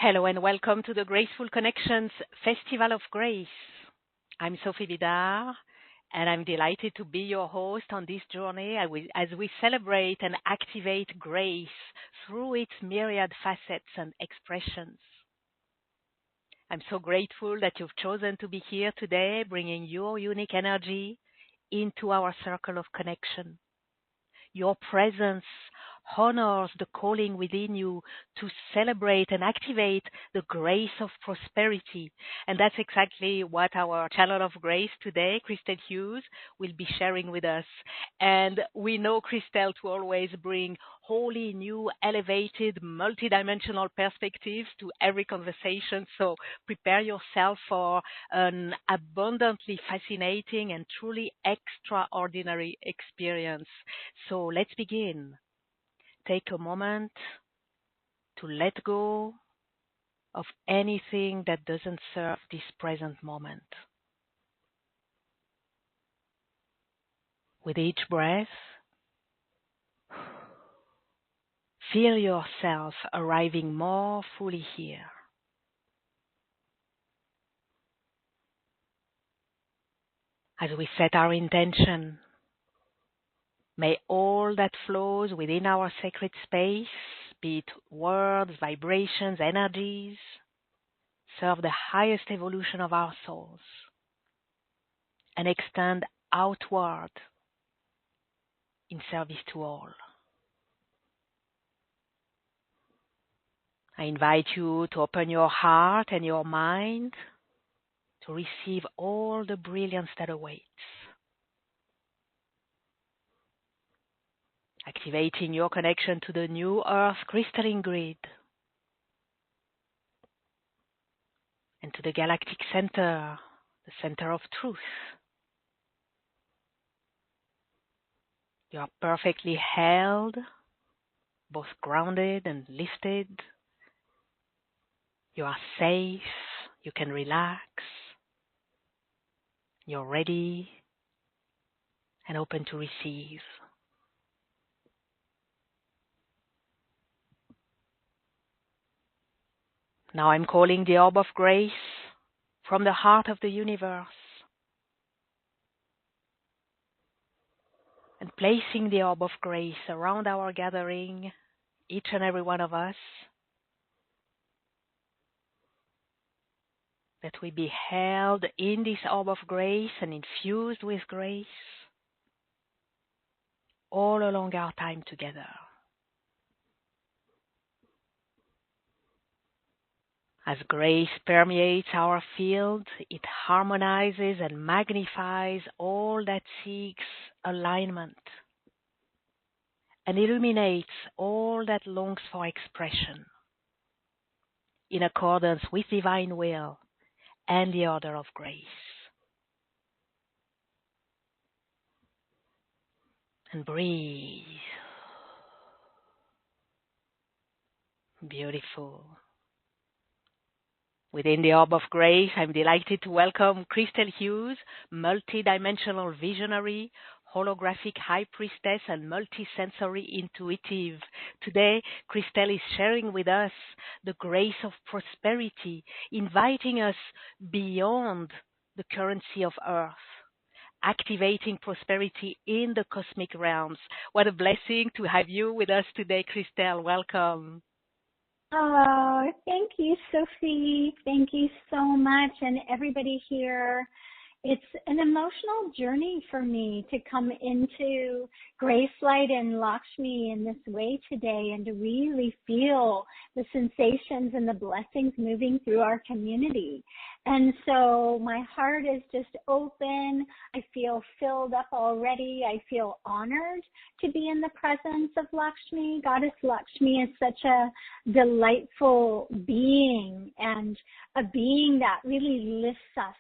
Hello and welcome to the Graceful Connections Festival of Grace. I'm Sophie Vidar and I'm delighted to be your host on this journey as we celebrate and activate grace through its myriad facets and expressions. I'm so grateful that you've chosen to be here today, bringing your unique energy into our circle of connection. Your presence honors the calling within you to celebrate and activate the grace of prosperity. And that's exactly what our channel of grace today, Christel Hughes, will be sharing with us. And we know Christel to always bring wholly new, elevated, multidimensional perspectives to every conversation. So prepare yourself for an abundantly fascinating and truly extraordinary experience. So let's begin. Take a moment to let go of anything that doesn't serve this present moment. With each breath, feel yourself arriving more fully here. As we set our intention, may all that flows within our sacred space, be it words, vibrations, energies, serve the highest evolution of our souls and extend outward in service to all. I invite you to open your heart and your mind to receive all the brilliance that awaits. Activating your connection to the new earth crystalline grid and to the galactic center, the center of truth. You are perfectly held, both grounded and lifted. You are safe, you can relax. You're ready and open to receive. Now I'm calling the orb of grace from the heart of the universe and placing the orb of grace around our gathering, each and every one of us, that we be held in this orb of grace and infused with grace all along our time together. As grace permeates our field, it harmonizes and magnifies all that seeks alignment and illuminates all that longs for expression in accordance with divine will and the order of grace. And breathe. Beautiful. Within the orb of grace, I'm delighted to welcome Christel Hughes, multidimensional visionary, holographic high priestess, and multisensory intuitive. Today, Christel is sharing with us the grace of prosperity, inviting us beyond the currency of earth, activating prosperity in the cosmic realms. What a blessing to have you with us today, Christel. Welcome. Oh, thank you, Sophie. Thank you so much. And everybody here, it's an emotional journey for me to come into Grace Light and Lakshmi in this way today and to really feel the sensations and the blessings moving through our community. And so my heart is just open. I feel filled up already. I feel honored to be in the presence of Lakshmi. Goddess Lakshmi is such a delightful being and a being that really lifts us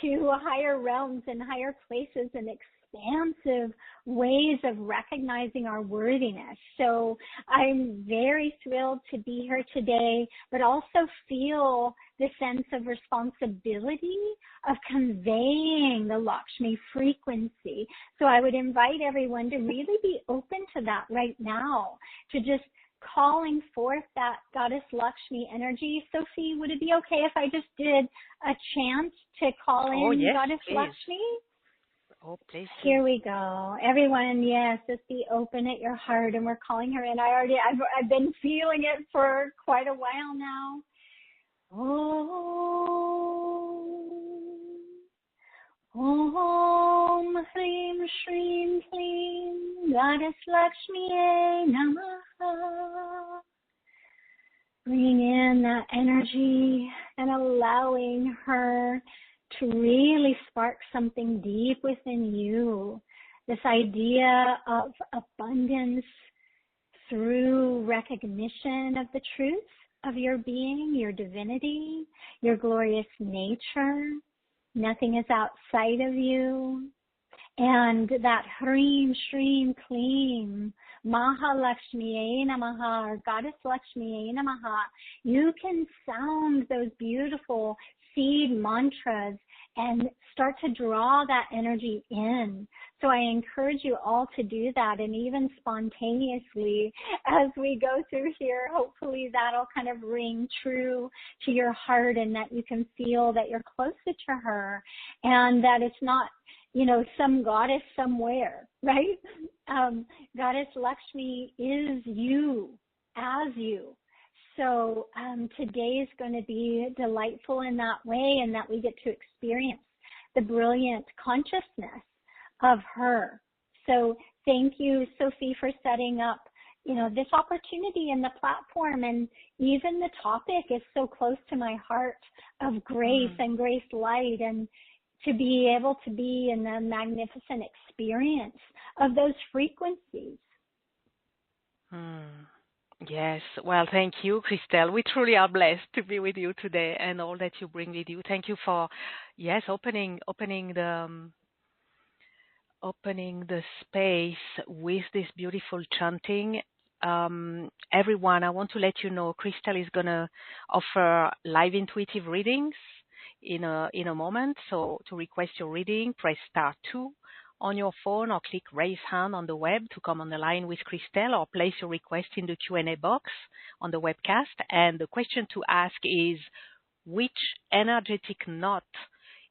to higher realms and higher places and expansive ways of recognizing our worthiness. So I'm very thrilled to be here today, but also feel the sense of responsibility of conveying the Lakshmi frequency. So I would invite everyone to really be open to that right now, to just calling forth that Goddess Lakshmi energy. Sophie, would it be okay if I just did a chant to call Oh, in yes, Goddess please. Lakshmi? Oh, please do. Here we go. Everyone, yes, just be open at your heart, and we're calling her in. I've been feeling it for quite a while now. Om Hrim Shrim Hrim Goddess Lakshmi Namaha. Bring in that energy and allowing her to really spark something deep within you. This idea of abundance through recognition of the truth of your being, your divinity, your glorious nature. Nothing is outside of you. And that Hrim, Shrim, Klim, Mahalakshmiye Namaha, or Goddess Lakshmiye Namaha, you can sound those beautiful seed mantras and start to draw that energy in. So I encourage you all to do that, and even spontaneously as we go through here, hopefully that'll kind of ring true to your heart, and that you can feel that you're closer to her, and that it's not, you know, some goddess somewhere, right? Goddess Lakshmi is you, as you. So today is going to be delightful in that way, and that we get to experience the brilliant consciousness of her. So thank you, Sophie, for setting up, you know, this opportunity and the platform, and even the topic is so close to my heart of grace and grace light, and to be able to be in the magnificent experience of those frequencies. Yes. Well, thank you, Christel. We truly are blessed to be with you today and all that you bring with you. Thank you for, yes, opening the space with this beautiful chanting. Everyone, I want to let you know, Christel is going to offer live intuitive readings in a moment. So to request your reading, press *2 on your phone, or click raise hand on the web to come on the line with Christel, or place your request in the Q&A box on the webcast. And the question to ask is, which energetic knot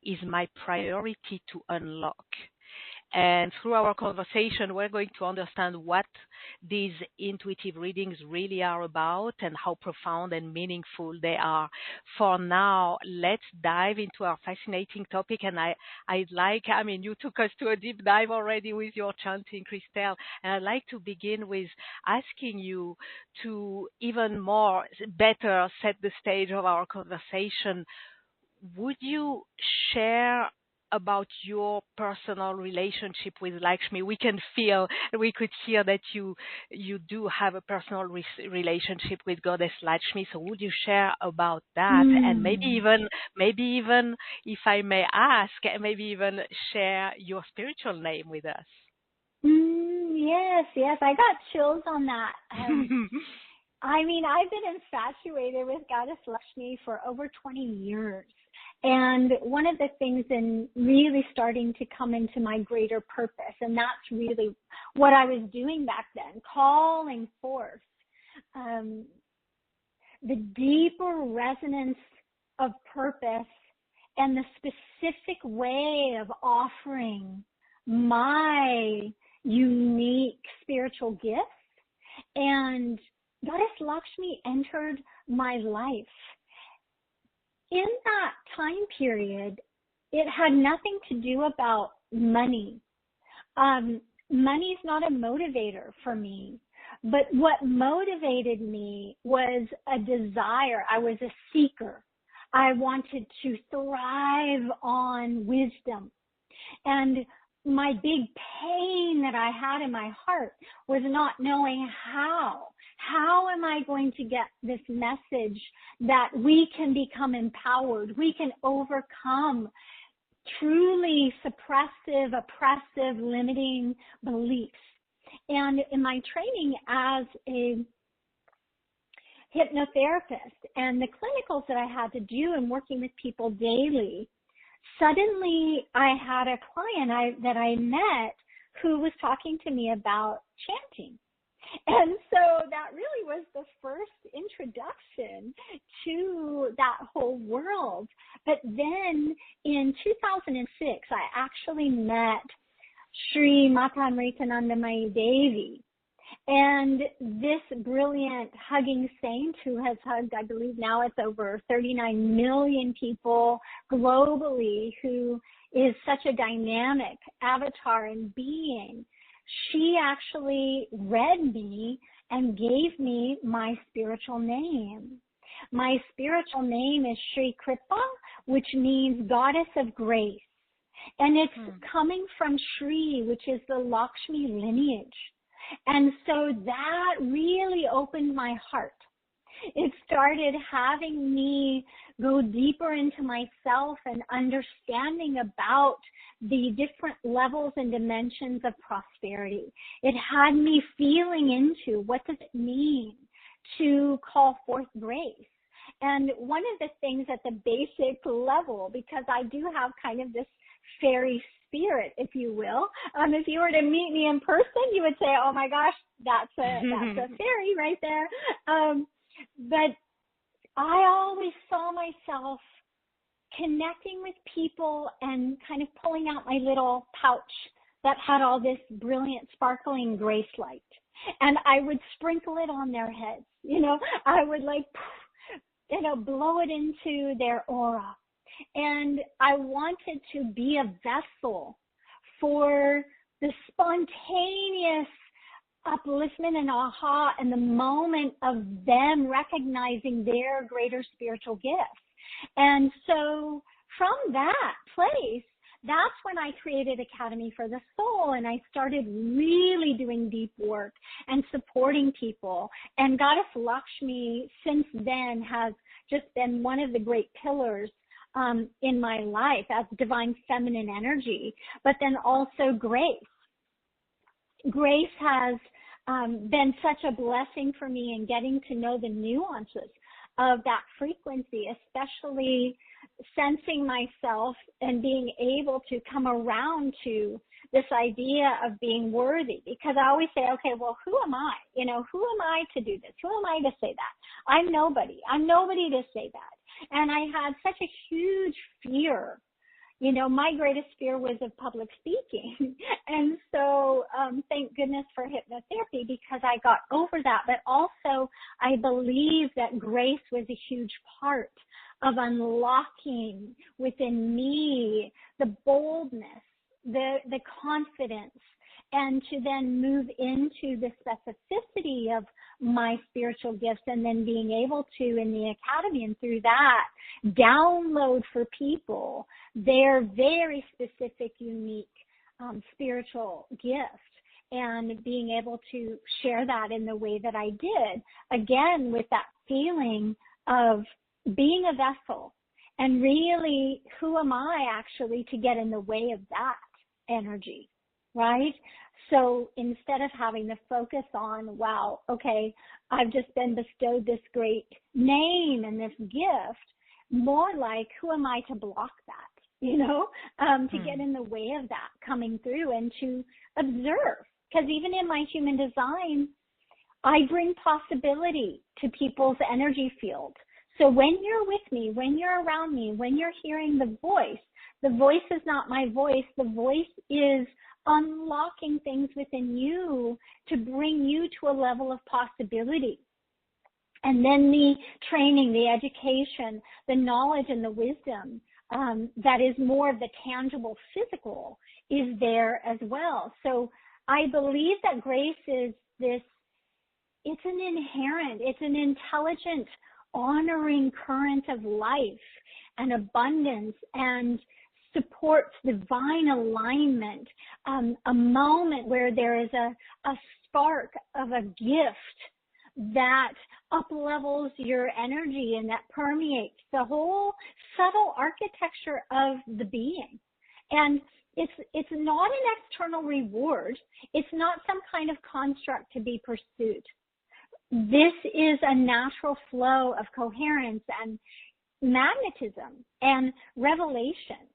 is my priority to unlock? And through our conversation, we're going to understand what these intuitive readings really are about and how profound and meaningful they are. For now, let's dive into our fascinating topic. And you took us to a deep dive already with your chanting, Christel. And I'd like to begin with asking you to even more, better set the stage of our conversation. Would you share about your personal relationship with Lakshmi? We could hear that you do have a personal relationship with Goddess Lakshmi. So would you share about that? And maybe even, if I may ask, maybe even share your spiritual name with us. Yes, I got chills on that. I mean, I've been infatuated with Goddess Lakshmi for over 20 years. And one of the things in really starting to come into my greater purpose, and that's really what I was doing back then, calling forth the deeper resonance of purpose and the specific way of offering my unique spiritual gifts. And Goddess Lakshmi entered my life. In that time period, it had nothing to do about money. Money's not a motivator for me, but what motivated me was a desire. I was a seeker. I wanted to thrive on wisdom. And my big pain that I had in my heart was not knowing how. How am I going to get this message that we can become empowered? We can overcome truly suppressive, oppressive, limiting beliefs. And in my training as a hypnotherapist and the clinicals that I had to do and working with people daily, suddenly I had a client that I met who was talking to me about chanting. And so that really was the first introduction to that whole world. But then in 2006, I actually met Sri Mata Amritanandamayi Devi. And this brilliant hugging saint who has hugged, I believe now it's over 39 million people globally, who is such a dynamic avatar and being, she actually read me and gave me my spiritual name. My spiritual name is Sri Kripa, which means goddess of grace. And it's coming from Sri, which is the Lakshmi lineage. And so that really opened my heart. It started having me go deeper into myself and understanding about the different levels and dimensions of prosperity. It had me feeling into what does it mean to call forth grace. And one of the things at the basic level, because I do have kind of this fairy spirit, if you will. If you were to meet me in person, you would say, "Oh my gosh, that's a fairy right there." But I always saw myself connecting with people and kind of pulling out my little pouch that had all this brilliant, sparkling grace light, and I would sprinkle it on their heads. I would blow it into their aura. And I wanted to be a vessel for the spontaneous upliftment and aha and the moment of them recognizing their greater spiritual gifts. And so from that place, that's when I created Academy for the Soul, and I started really doing deep work and supporting people. And Goddess Lakshmi since then has just been one of the great pillars in my life as divine feminine energy, but then also grace. Grace has been such a blessing for me in getting to know the nuances of that frequency, especially sensing myself and being able to come around to this idea of being worthy. Because I always say, okay, well, who am I? Who am I to do this? Who am I to say that? I'm nobody. I'm nobody to say that. And I had such a huge fear. My greatest fear was of public speaking. And so thank goodness for hypnotherapy, because I got over that. But also I believe that grace was a huge part of unlocking within me the boldness, the confidence, and to then move into the specificity of my spiritual gifts, and then being able to, in the Academy and through that, download for people their very specific, unique spiritual gift, and being able to share that in the way that I did, again, with that feeling of being a vessel. And really, who am I actually to get in the way of that energy, right? So instead of having to focus on, wow, okay, I've just been bestowed this great name and this gift, more like, who am I to block that, to get in the way of that coming through, and to observe. Because even in my human design, I bring possibility to people's energy field. So when you're with me, when you're around me, when you're hearing the voice is not my voice. The voice is unlocking things within you to bring you to a level of possibility. And then the training, the education, the knowledge, and the wisdom that is more of the tangible physical is there as well. So I believe that grace is it's an intelligent, honoring current of life and abundance, and supports divine alignment, a moment where there is a spark of a gift that up-levels your energy and that permeates the whole subtle architecture of the being. And it's not an external reward. It's not some kind of construct to be pursued. This is a natural flow of coherence and magnetism and revelation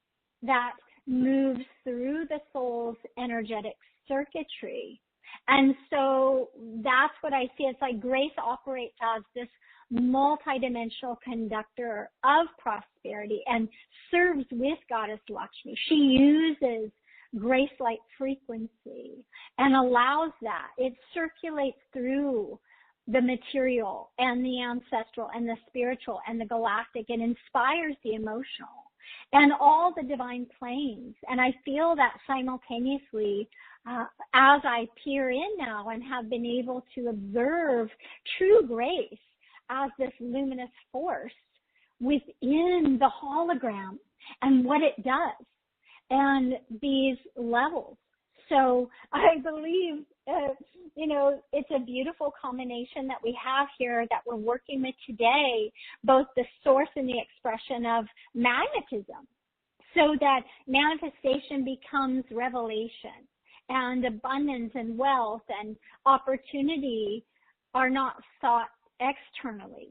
that moves through the soul's energetic circuitry. And so that's what I see. It's like grace operates as this multidimensional conductor of prosperity and serves with Goddess Lakshmi. She uses grace light frequency and allows that. It circulates through the material and the ancestral and the spiritual and the galactic and inspires the emotional and all the divine planes. And I feel that simultaneously as I peer in now and have been able to observe true grace as this luminous force within the hologram and what it does and these levels. So I believe, it's a beautiful combination that we have here that we're working with today, both the source and the expression of magnetism, so that manifestation becomes revelation and abundance and wealth and opportunity are not sought externally,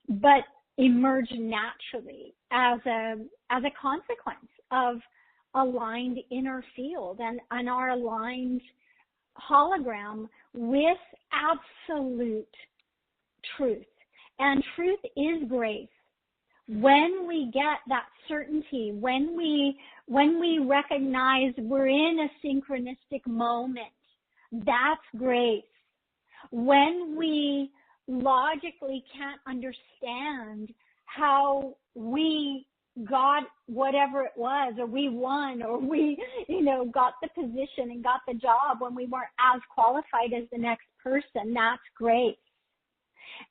but emerge naturally as a consequence of aligned inner field and our aligned hologram with absolute truth. And truth is grace. When we get that certainty, when we recognize we're in a synchronistic moment, that's grace. When we logically can't understand how we got whatever it was, or we won, or we, got the position and got the job when we weren't as qualified as the next person, that's grace.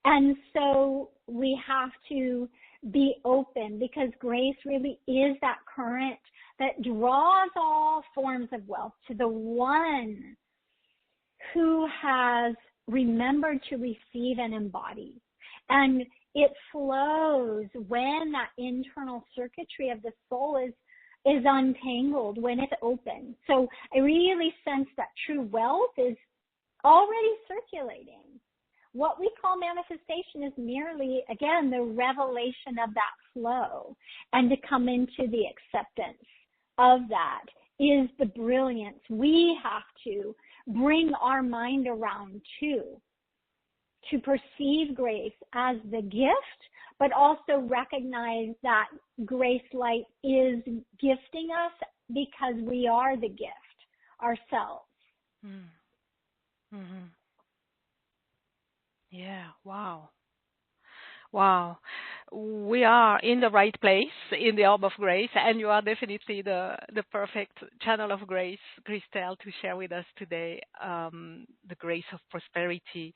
And so we have to be open, because grace really is that current that draws all forms of wealth to the one who has remembered to receive and embody. And it flows when that internal circuitry of the soul is untangled, when it's open. So I really sense that true wealth is already circulating. What we call manifestation is merely, again, the revelation of that flow, and to come into the acceptance of that is the brilliance we have to bring our mind around to perceive grace as the gift, but also recognize that grace light is gifting us because we are the gift ourselves. Mm-hmm. Yeah, wow. Wow. We are in the right place in the Orb of Grace, and you are definitely the perfect channel of grace, Christel, to share with us today the grace of prosperity.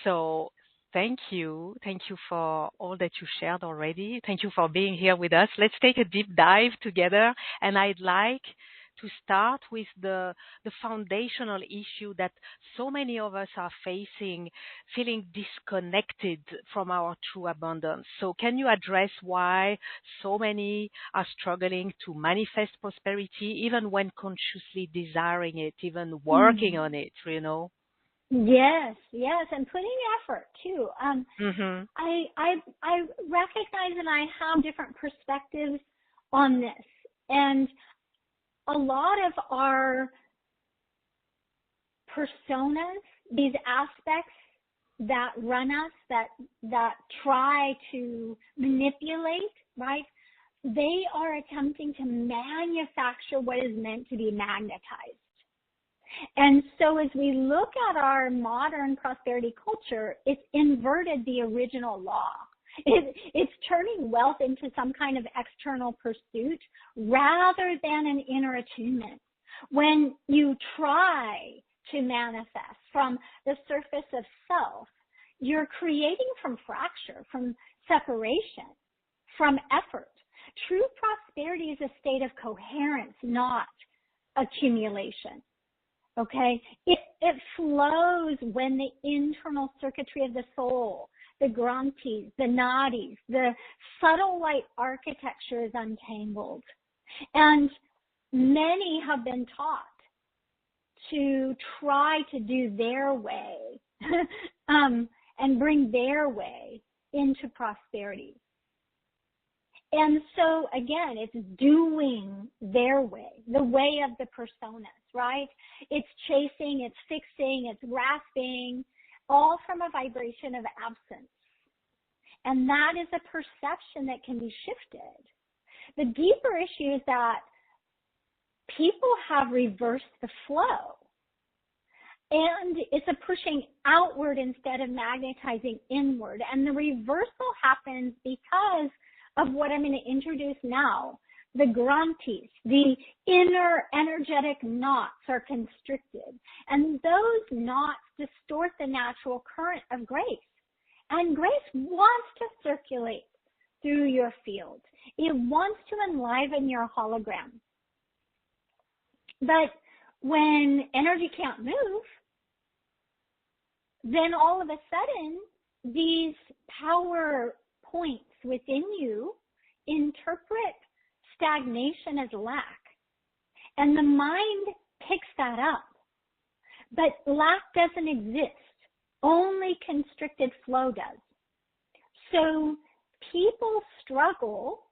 So thank you. Thank you for all that you shared already. Thank you for being here with us. Let's take a deep dive together, and I'd like to start with the foundational issue that so many of us are facing, feeling disconnected from our true abundance. So can you address why so many are struggling to manifest prosperity, even when consciously desiring it, even working on it, Yes, and putting effort too. Mm-hmm. I recognize and I have different perspectives on this, and a lot of our personas, these aspects that run us, that try to manipulate, right? They are attempting to manufacture what is meant to be magnetized. And so as we look at our modern prosperity culture, it's inverted the original law. It's turning wealth into some kind of external pursuit rather than an inner attunement. When you try to manifest from the surface of self, you're creating from fracture, from separation, from effort. True prosperity is a state of coherence, not accumulation. Okay? It flows when the internal circuitry of the soul, the granthis, the nadis, the subtle light architecture is untangled. And many have been taught to try to do their way and bring their way into prosperity. And so again, it's doing their way, the way of the personas, right? It's chasing, it's fixing, it's grasping, all from a vibration of absence. And that is a perception that can be shifted. The deeper issue is that people have reversed the flow. And it's a pushing outward instead of magnetizing inward. And the reversal happens because of what I'm going to introduce now. The grantis, the inner energetic knots are constricted. And those knots distort the natural current of grace. And grace wants to circulate through your field. It wants to enliven your hologram. But when energy can't move, then all of a sudden, these power points within you interpret stagnation as lack. And the mind picks that up. But lack doesn't exist. Only constricted flow does. So people struggle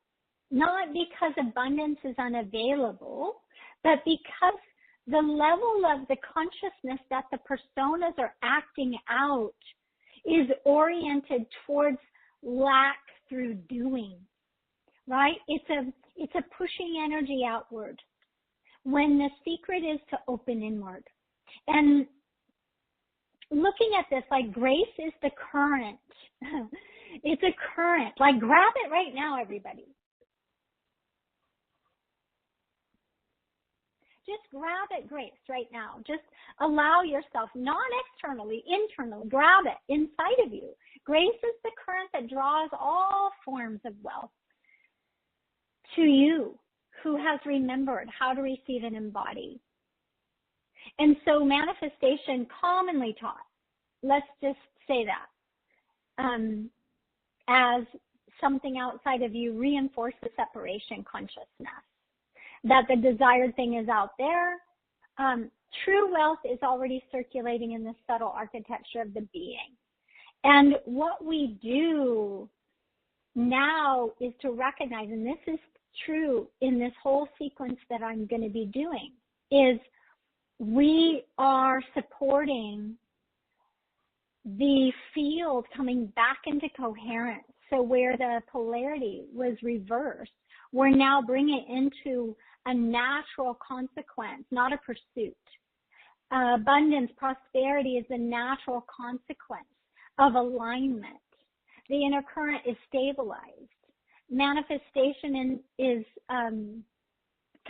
not because abundance is unavailable, but because the level of the consciousness that the personas are acting out is oriented towards lack through doing, right? It's a pushing energy outward when the secret is to open inward. And looking at this, like grace is the current. It's a current. Like grab it right now, everybody. Just grab it, grace, right now. Just allow yourself, not externally, internally, grab it inside of you. Grace is the current that draws all forms of wealth to you who has remembered how to receive and embody. And so manifestation commonly taught, let's just say that, as something outside of you reinforces separation consciousness. That the desired thing is out there. True wealth is already circulating in the subtle architecture of the being. And what we do now is to recognize, and this is true in this whole sequence that I'm going to be doing, is we are supporting the field coming back into coherence. So where the polarity was reversed, we're now bringing it into a natural consequence, not a pursuit. Abundance, prosperity is the natural consequence of alignment. The inner current is stabilized. Manifestation is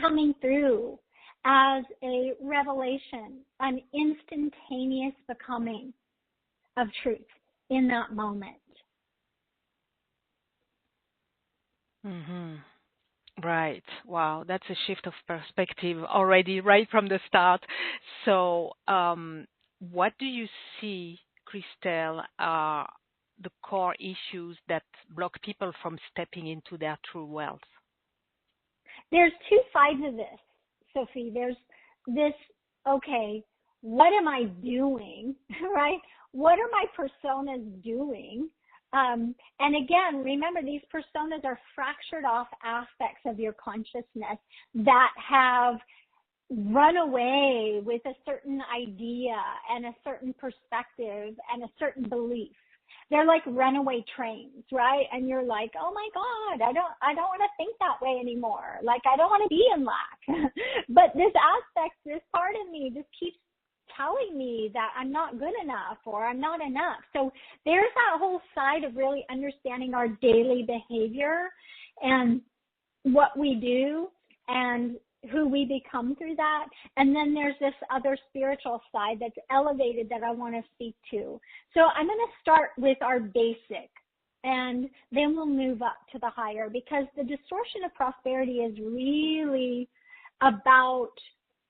coming through as a revelation, an instantaneous becoming of truth in that moment. Mm-hmm. Right. Wow. That's a shift of perspective already right from the start. So, what do you see, Christel, are the core issues that block people from stepping into their true wealth? There's two sides of this, Sophie. There's this, okay, what am I doing, right? What are my personas doing? And again, remember, these personas are fractured off aspects of your consciousness that have run away with a certain idea and a certain perspective and a certain belief. They're like runaway trains, right? And you're like, oh my God, I don't want to think that way anymore. Like, I don't want to be in lack. But this aspect, this part of me just keeps telling me that I'm not good enough or I'm not enough. So there's that whole side of really understanding our daily behavior and what we do and who we become through that. And then there's this other spiritual side that's elevated that I want to speak to. So I'm going to start with our basic, and then we'll move up to the higher, because the distortion of prosperity is really about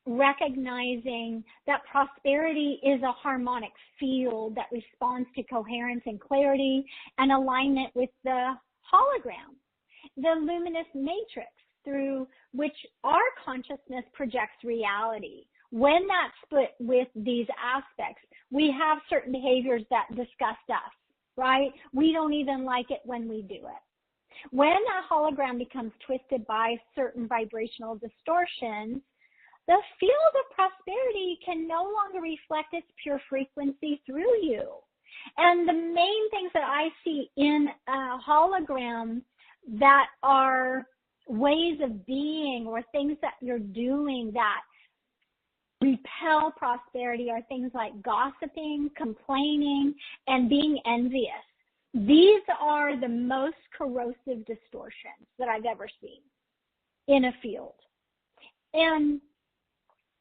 recognizing that prosperity is a harmonic field that responds to coherence and clarity and alignment with the hologram, the luminous matrix through which our consciousness projects reality. When that's split with these aspects, we have certain behaviors that disgust us, right? We don't even like it when we do it. When a hologram becomes twisted by certain vibrational distortions, the field of prosperity can no longer reflect its pure frequency through you. And the main things that I see in a hologram that are ways of being or things that you're doing that repel prosperity are things like gossiping, complaining, and being envious. These are the most corrosive distortions that I've ever seen in a field. And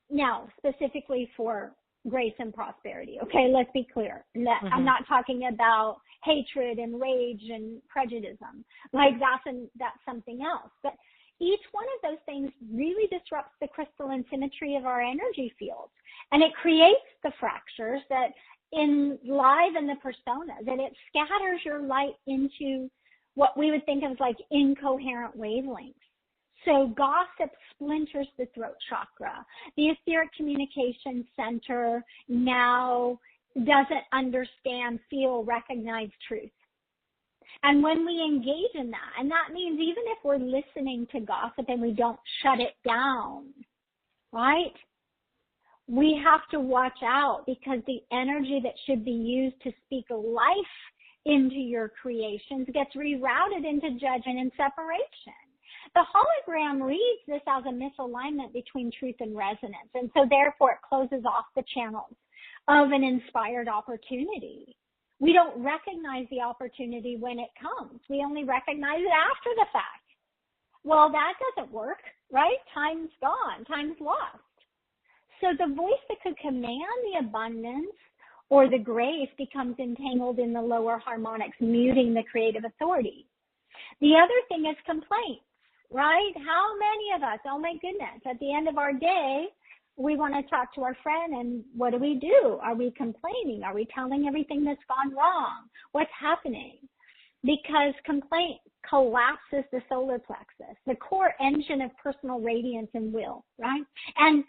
now, specifically for grace and prosperity, okay, let's be clear. I'm not talking about hatred and rage and prejudice. Like that's something else. But each one of those things really disrupts the crystalline symmetry of our energy fields. And it creates the fractures that enliven the personas, and it scatters your light into what we would think of as like incoherent wavelengths. So gossip splinters the throat chakra. The etheric communication center now doesn't understand, feel, recognize truth. And when we engage in that, and that means even if we're listening to gossip and we don't shut it down, right? We have to watch out, because the energy that should be used to speak life into your creations gets rerouted into judgment and separation. The hologram reads this as a misalignment between truth and resonance, and so therefore it closes off the channels of an inspired opportunity. We don't recognize the opportunity when it comes. We only recognize it after the fact. Well, that doesn't work, right? Time's gone. Time's lost. So the voice that could command the abundance or the grace becomes entangled in the lower harmonics, muting the creative authority. The other thing is complaints, right? How many of us, oh my goodness, at the end of our day, we want to talk to our friend, and what do? Are we complaining? Are we telling everything that's gone wrong? What's happening? Because complaint collapses the solar plexus, the core engine of personal radiance and will, right? And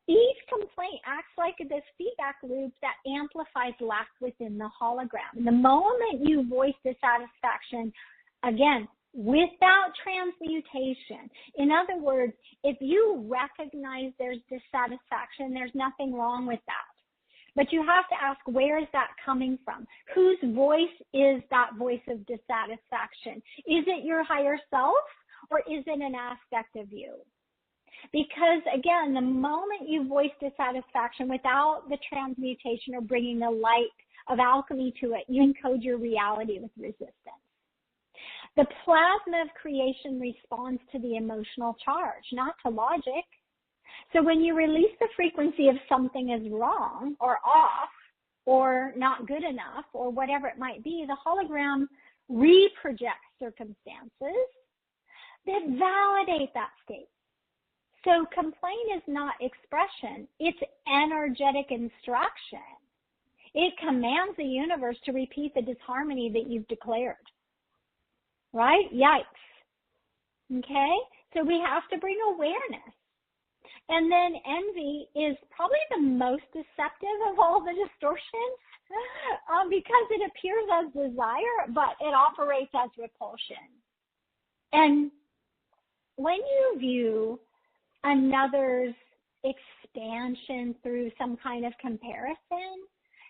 each complaint acts like this feedback loop that amplifies lack within the hologram. And the moment you voice dissatisfaction, again, without transmutation. In other words, if you recognize there's dissatisfaction, there's nothing wrong with that. But you have to ask, where is that coming from? Whose voice is that voice of dissatisfaction? Is it your higher self, or is it an aspect of you? Because again, the moment you voice dissatisfaction without the transmutation or bringing the light of alchemy to it, you encode your reality with resistance. The plasma of creation responds to the emotional charge, not to logic. So when you release the frequency of something is wrong or off or not good enough or whatever it might be, the hologram reprojects circumstances that validate that state. So complaint is not expression, it's energetic instruction. It commands the universe to repeat the disharmony that you've declared. Right? Yikes. Okay? So we have to bring awareness. And then envy is probably the most deceptive of all the distortions because it appears as desire, but it operates as repulsion. And when you view another's expansion through some kind of comparison,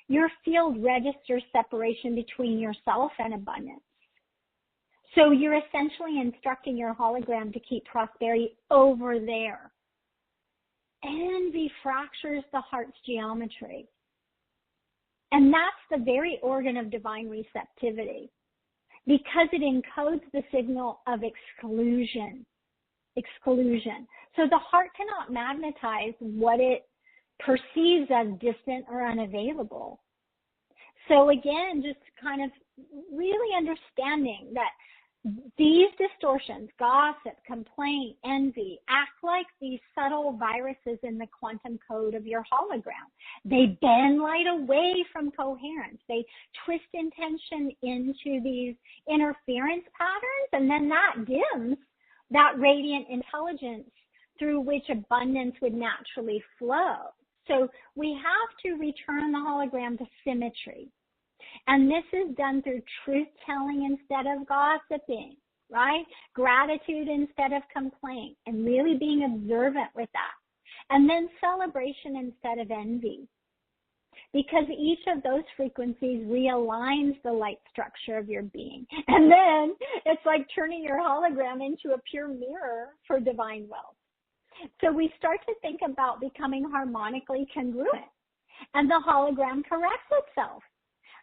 your field registers separation between yourself and abundance. So you're essentially instructing your hologram to keep prosperity over there. Envy fractures the heart's geometry. And that's the very organ of divine receptivity, because it encodes the signal of exclusion. So the heart cannot magnetize what it perceives as distant or unavailable. So again, just kind of really understanding that these distortions, gossip, complaint, envy, act like these subtle viruses in the quantum code of your hologram. They bend light away from coherence. They twist intention into these interference patterns, and then that dims that radiant intelligence through which abundance would naturally flow. So we have to return the hologram to symmetry. And this is done through truth-telling instead of gossiping. right? Gratitude instead of complaint, and really being observant with that. And then celebration instead of envy, because each of those frequencies realigns the light structure of your being. And then it's like turning your hologram into a pure mirror for divine wealth. So we start to think about becoming harmonically congruent, and the hologram corrects itself.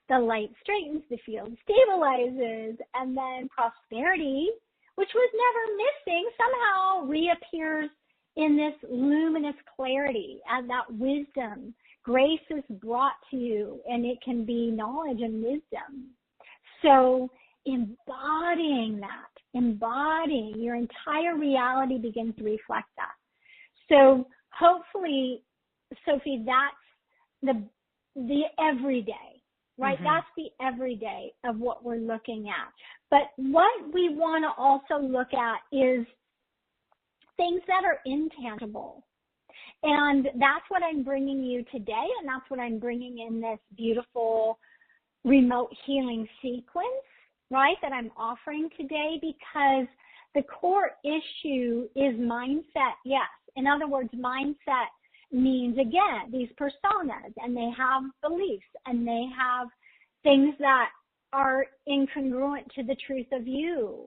The light straightens, the field stabilizes, and then prosperity, which was never missing, somehow reappears in this luminous clarity, and that wisdom, grace is brought to you, and it can be knowledge and wisdom. So embodying that, embodying your entire reality begins to reflect that. So hopefully, Sophie, that's the everyday, right? Mm-hmm. That's the everyday of what we're looking at. But what we want to also look at is things that are intangible. And that's what I'm bringing you today, and that's what I'm bringing in this beautiful remote healing sequence, right, that I'm offering today, because the core issue is mindset, yes. In other words, mindset means, again, these personas, and they have beliefs, and they have things that are incongruent to the truth of you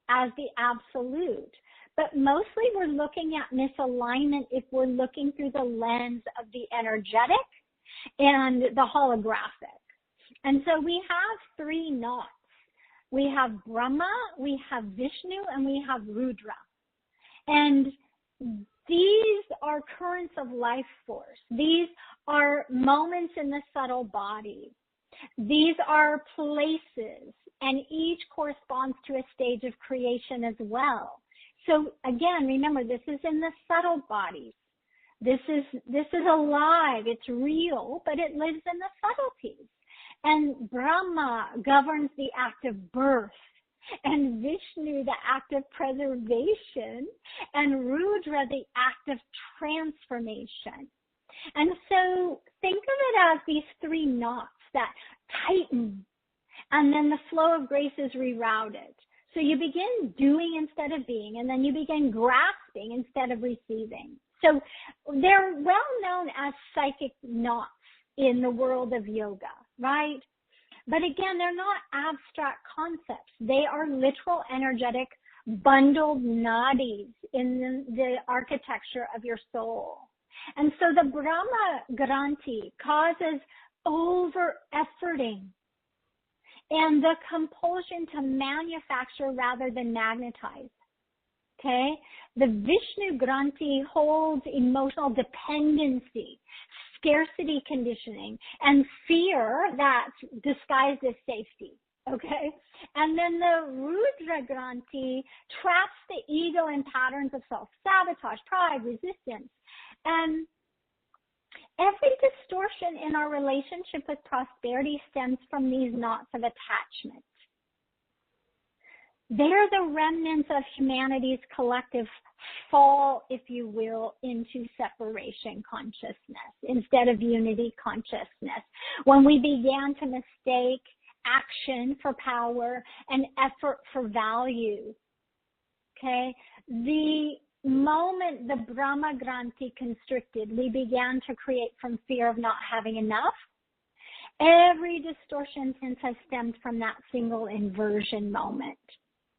as the absolute. But mostly we're looking at misalignment if we're looking through the lens of the energetic and the holographic. And so we have three knots. We have Brahma, we have Vishnu, and we have Rudra. And these are currents of life force. These are moments in the subtle body. These are places, and each corresponds to a stage of creation as well. So again, remember, this is in the subtle bodies. This is alive, it's real, but it lives in the subtleties. And Brahma governs the act of birth, and Vishnu the act of preservation, and Rudra the act of transformation. And so think of it as these three knots that tighten, and then the flow of grace is rerouted. So you begin doing instead of being, and then you begin grasping instead of receiving. So they're well known as psychic knots in the world of yoga, right? But again, they're not abstract concepts. They are literal, energetic, bundled nadis in the architecture of your soul. And so the Brahma Granthi causes over-efforting and the compulsion to manufacture rather than magnetize. Okay? The Vishnu Granthi holds emotional dependency, scarcity conditioning, and fear that's disguised as safety. Okay? And then the Rudra Granthi traps the ego in patterns of self-sabotage, pride, resistance. And every distortion in our relationship with prosperity stems from these knots of attachment. They're the remnants of humanity's collective fall, if you will, into separation consciousness instead of unity consciousness. When we began to mistake action for power and effort for value. Okay? The moment the Brahma Granthi constricted, we began to create from fear of not having enough. Every distortion since has stemmed from that single inversion moment.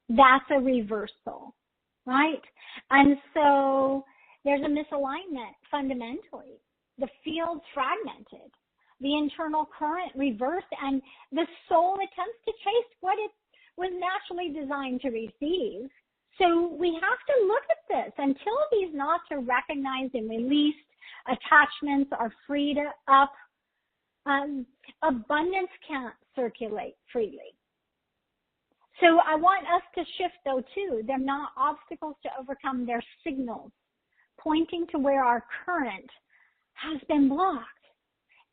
That's a reversal, right? And so there's a misalignment fundamentally. The field's fragmented, the internal current reversed, and the soul attempts to chase what it was naturally designed to receive. So we have to look at this. Until these knots are recognized and released, attachments are freed up, abundance can't circulate freely. So I want us to shift, though, too. They're not obstacles to overcome. They're signals pointing to where our current has been blocked.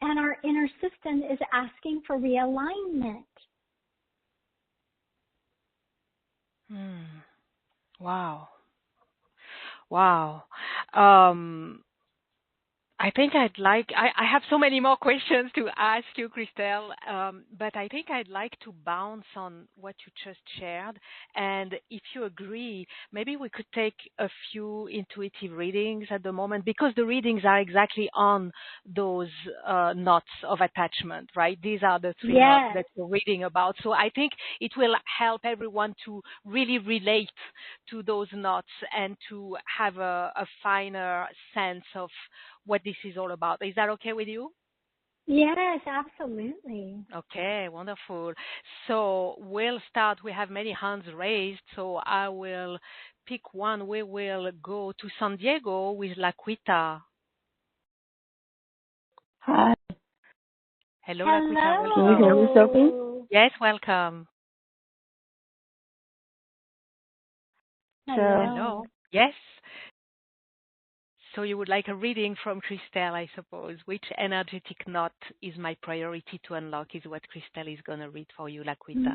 And our inner system is asking for realignment. Wow. Wow. I think I have so many more questions to ask you, Christel, but I think I'd like to bounce on what you just shared. And if you agree, maybe we could take a few intuitive readings at the moment because the readings are exactly on those knots of attachment, right? These are the three knots Yes. that you're reading about. So I think it will help everyone to really relate to those knots and to have a finer sense of what this is all about. Is that okay with you? Yes, absolutely. Okay, wonderful. So we'll start. We have many hands raised, so I will pick one. We will go to San Diego with Laquita. Hi, Hello, Laquita. can you hear Welcome. me, Sophie? Hello. Yes, welcome. Sure. Hello. Hello. Yes. So you would like a reading from Christel, I suppose. Which energetic knot is my priority to unlock is what Christel is going to read for you, Laquita.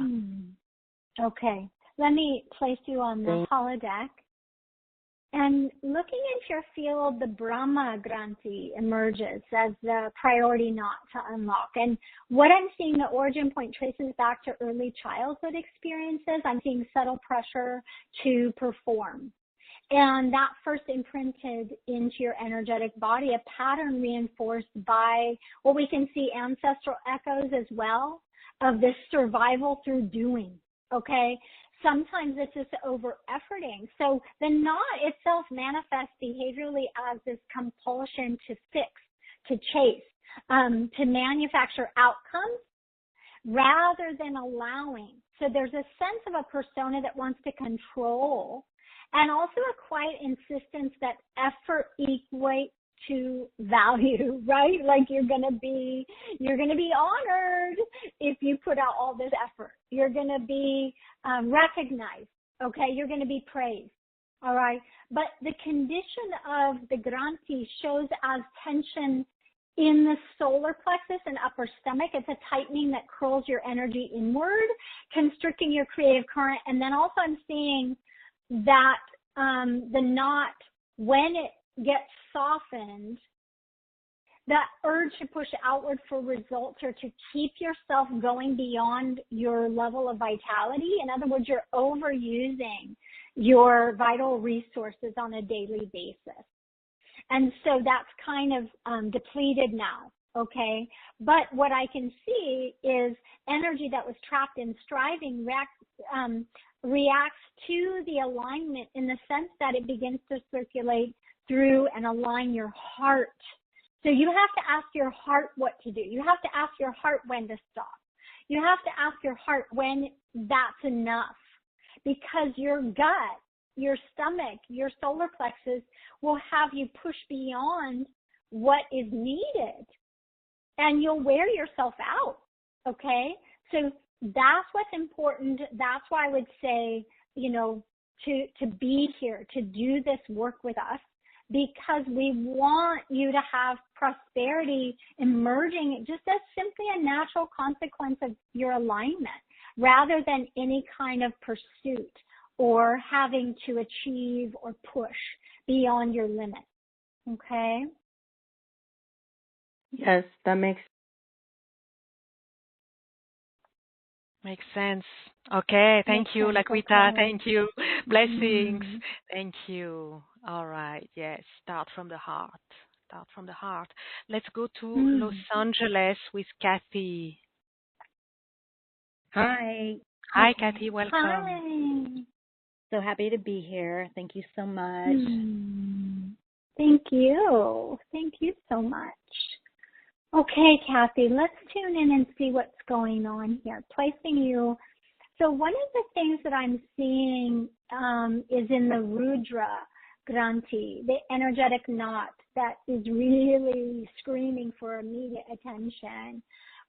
Okay. Let me place you on the Thank holodeck. And looking into your field, the Brahma Granthi emerges as the priority knot to unlock. And what I'm seeing, the origin point traces back to early childhood experiences. I'm seeing subtle pressure to perform. And that first imprinted into your energetic body, a pattern reinforced by what we can see ancestral echoes as well of this survival through doing. Okay. Sometimes it's just over efforting. So the knot itself manifests behaviorally as this compulsion to fix, to chase, to manufacture outcomes rather than allowing. So there's a sense of a persona that wants to control and also a quiet insistence that effort equates to value, right? Like you're going to be honored if you put out all this effort. You're going to be recognized. Okay. You're going to be praised. All right. But the condition of the Granthi shows as tension in the solar plexus and upper stomach. It's a tightening that curls your energy inward, constricting your creative current. And then also I'm seeing that the knot, when it gets softened, that urge to push outward for results or to keep yourself going beyond your level of vitality. In other words, you're overusing your vital resources on a daily basis. And so that's kind of depleted now. Okay. But what I can see is energy that was trapped in striving reacts to the alignment in the sense that it begins to circulate through and align your heart. So you have to ask your heart what to do. You have to ask your heart when to stop. You have to ask your heart when that's enough, because your gut, your stomach, your solar plexus will have you push beyond what is needed, and you'll wear yourself out. Okay. So that's what's important. That's why I would say, to be here, to do this work with us, because we want you to have prosperity emerging just as simply a natural consequence of your alignment, rather than any kind of pursuit or having to achieve or push beyond your limit. Okay? Yes, that makes sense. Okay, thank you, Makes sense. Laquita. Okay. Thank you. Blessings. Thank you. All right, yes, start from the heart. Start from the heart. Let's go to Los Angeles with Kathy. Hi. Hi, Kathy. Welcome. Hi. So happy to be here. Thank you so much. Thank you. Thank you so much. Okay, Kathy, let's tune in and see what's going on here. Placing you. So one of the things that I'm seeing is in the Rudra Granthi, the energetic knot that is really screaming for immediate attention.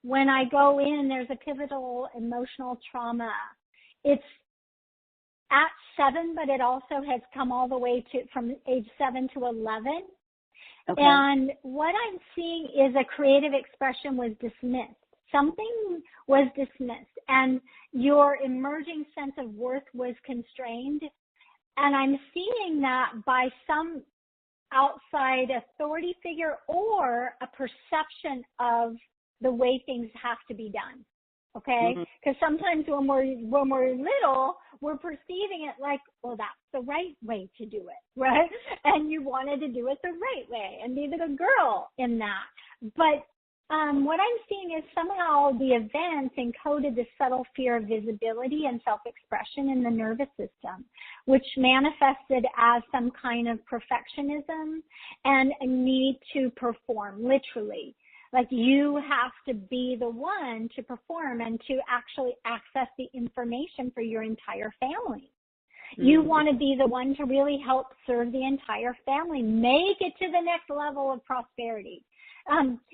When I go in, there's a pivotal emotional trauma. It's at 7, but it also has come all the way to from age 7 to 11. Okay. And what I'm seeing is a creative expression was dismissed. Something was dismissed, and your emerging sense of worth was constrained. And I'm seeing that by some outside authority figure or a perception of the way things have to be done. Okay? Because sometimes when we're little, we're perceiving it like, well, that's the right way to do it, right? And you wanted to do it the right way and be the girl in that. But what I'm seeing is somehow the events encoded the subtle fear of visibility and self-expression in the nervous system, which manifested as some kind of perfectionism and a need to perform, literally. Like you have to be the one to perform and to actually access the information for your entire family. You want to be the one to really help serve the entire family, make it to the next level of prosperity.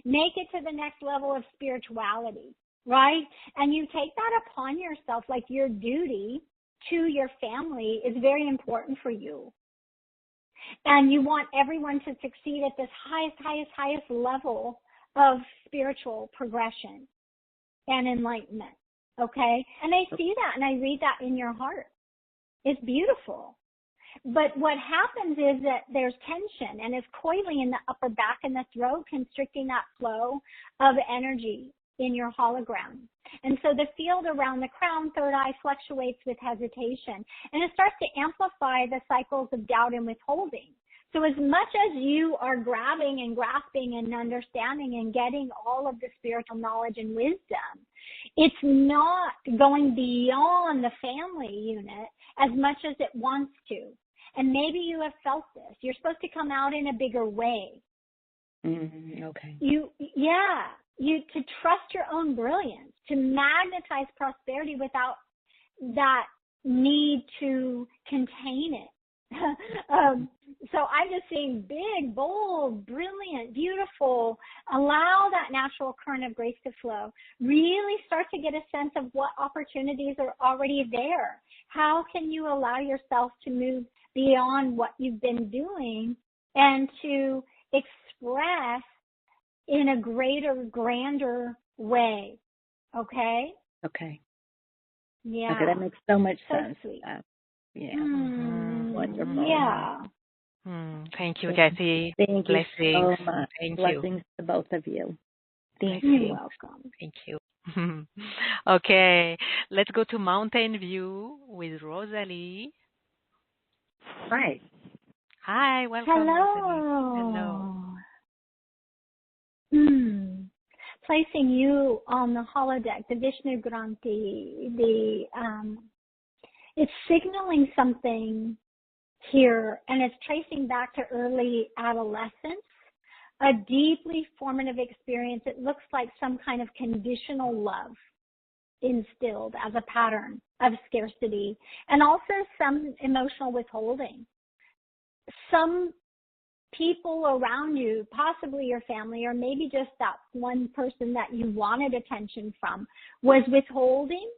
Make it to the next level of spirituality, right? And you take that upon yourself, like your duty to your family is very important for you. And you want everyone to succeed at this highest level of spiritual progression and enlightenment, okay? And I see that and I read that in your heart. It's beautiful. But what happens is that there's tension and it's coiling in the upper back and the throat, constricting that flow of energy in your hologram. And so the field around the crown, third eye fluctuates with hesitation. And it starts to amplify the cycles of doubt and withholding. So as much as you are grabbing and grasping and understanding and getting all of the spiritual knowledge and wisdom, it's not going beyond the family unit as much as it wants to. And maybe you have felt this. You're supposed to come out in a bigger way. Okay. To trust your own brilliance, to magnetize prosperity without that need to contain it. So I'm just seeing big, bold, brilliant, beautiful. Allow that natural current of grace to flow. Really start to get a sense of what opportunities are already there. How can you allow yourself to move beyond what you've been doing and to express in a greater, grander way? Okay? Okay. Yeah. Okay, that makes so much So sense. sweet. Wonderful. Yeah. Thank you, Kathy. Thank Blessings. you so much. Thank Blessings to both of you. Thank You're you. welcome. Thank you. Okay, let's go to Mountain View with Rosalie. Hi. Hi, welcome, Rosalie. Hello. Placing you on the holodeck, the Vishnu Granthi, it's signaling something here, and it's tracing back to early adolescence, a deeply formative experience. It looks like some kind of conditional love instilled as a pattern of scarcity, and also some emotional withholding. Some people around you, possibly your family, or maybe just that one person that you wanted attention from, was withholding.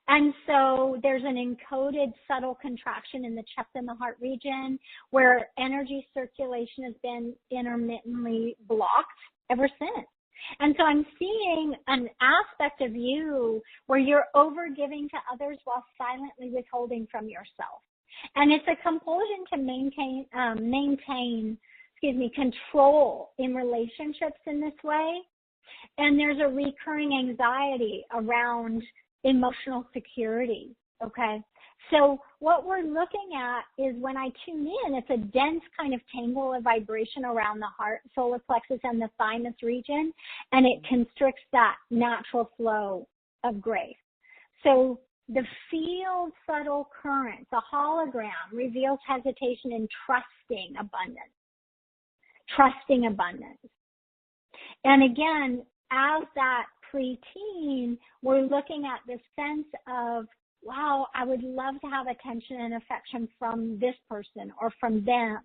And so there's an encoded subtle contraction in the chest and the heart region where energy circulation has been intermittently blocked ever since. And so I'm seeing an aspect of you where you're overgiving to others while silently withholding from yourself. And it's a compulsion to maintain control in relationships in this way. And there's a recurring anxiety around emotional security, okay? So what we're looking at is when I tune in, it's a dense kind of tangle of vibration around the heart, solar plexus, and the thymus region, and it constricts that natural flow of grace. So the field subtle current, the hologram, reveals hesitation in trusting abundance. Trusting abundance. And again, as that preteen, we're looking at this sense of, wow, I would love to have attention and affection from this person or from them.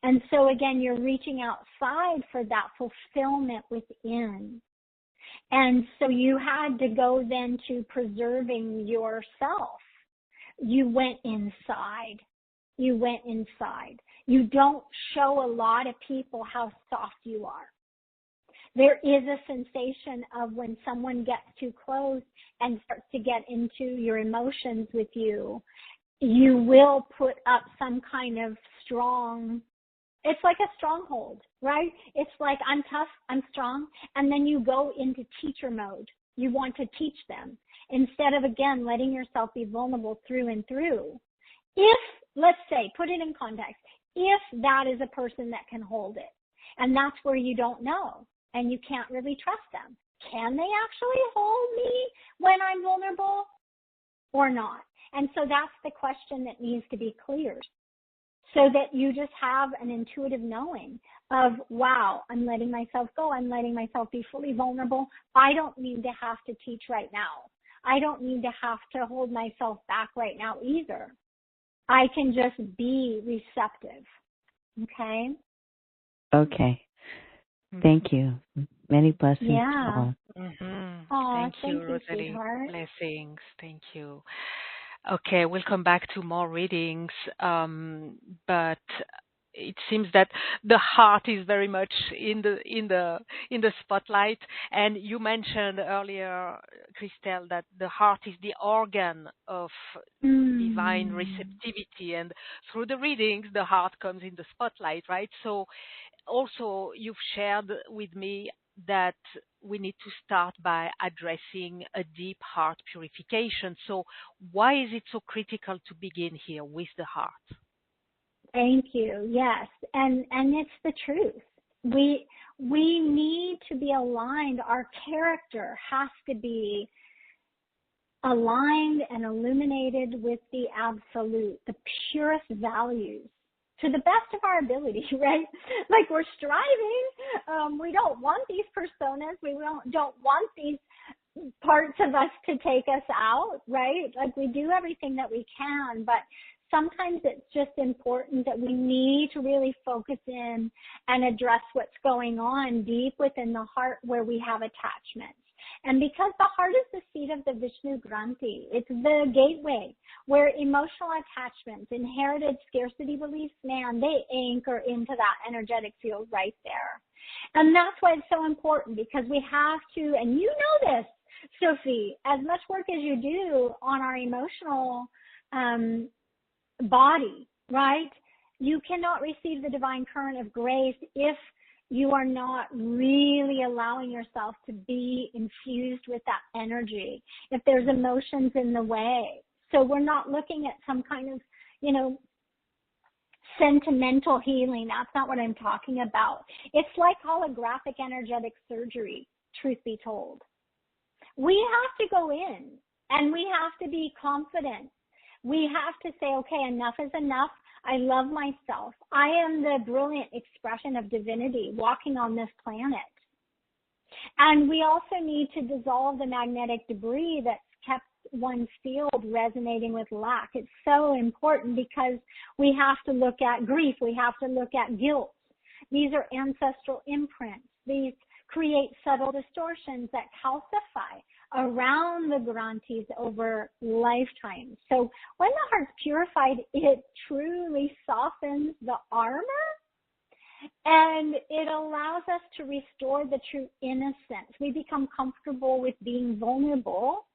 And so again, you're reaching outside for that fulfillment within. And so you had to go then to preserving yourself. You went inside. You went inside. You don't show a lot of people how soft you are. There is a sensation of when someone gets too close and starts to get into your emotions with you, you will put up some kind of strong It's like a stronghold, right? It's like, I'm tough, I'm strong, and then you go into teacher mode. You want to teach them instead of, again, letting yourself be vulnerable through and through. If, let's say, put it in context, if that is a person that can hold it, and that's where you don't know, and you can't really trust them. Can they actually hold me when I'm vulnerable or not? And so that's the question that needs to be cleared, so that you just have an intuitive knowing of, wow, I'm letting myself go. I'm letting myself be fully vulnerable. I don't need to have to teach right now. I don't need to have to hold myself back right now either. I can just be receptive. Okay? Okay. Thank you. Many blessings Yeah. to all. Oh, Thank you, thank you, Rosalie. sweetheart. Blessings. Thank you. Okay, we'll come back to more readings, but it seems that the heart is very much in the spotlight. And you mentioned earlier, Christel, that the heart is the organ of divine receptivity, and through the readings, the heart comes in the spotlight, right? So, also, you've shared with me that we need to start by addressing a deep heart purification. So, why is it so critical to begin here with the heart? Thank you. Yes. And it's the truth. We need to be aligned. Our character has to be aligned and illuminated with the absolute, the purest values, to the best of our ability, right? Like, we're striving. We don't want these personas. We don't want these parts of us to take us out, right? Like, we do everything that we can, but sometimes it's just important that we need to really focus in and address what's going on deep within the heart where we have attachments. And because the heart is the seat of the Vishnu Granthi, it's the gateway where emotional attachments, inherited scarcity beliefs, man, they anchor into that energetic field right there. And that's why it's so important, because we have to, and you know this, Sophie, as much work as you do on our emotional body, right? You cannot receive the divine current of grace if you are not really allowing yourself to be infused with that energy, if there's emotions in the way. So we're not looking at some kind of, sentimental healing. That's not what I'm talking about. It's like holographic energetic surgery, truth be told. We have to go in and we have to be confident. We have to say, okay, enough is enough. I love myself. I am the brilliant expression of divinity walking on this planet. And we also need to dissolve the magnetic debris that's kept one's field resonating with lack. It's so important because we have to look at grief. We have to look at guilt. These are ancestral imprints. These create subtle distortions that calcify around the Granthis over lifetimes. So when the heart's purified, it truly softens the armor, and it allows us to restore the true innocence. We become comfortable with being vulnerable.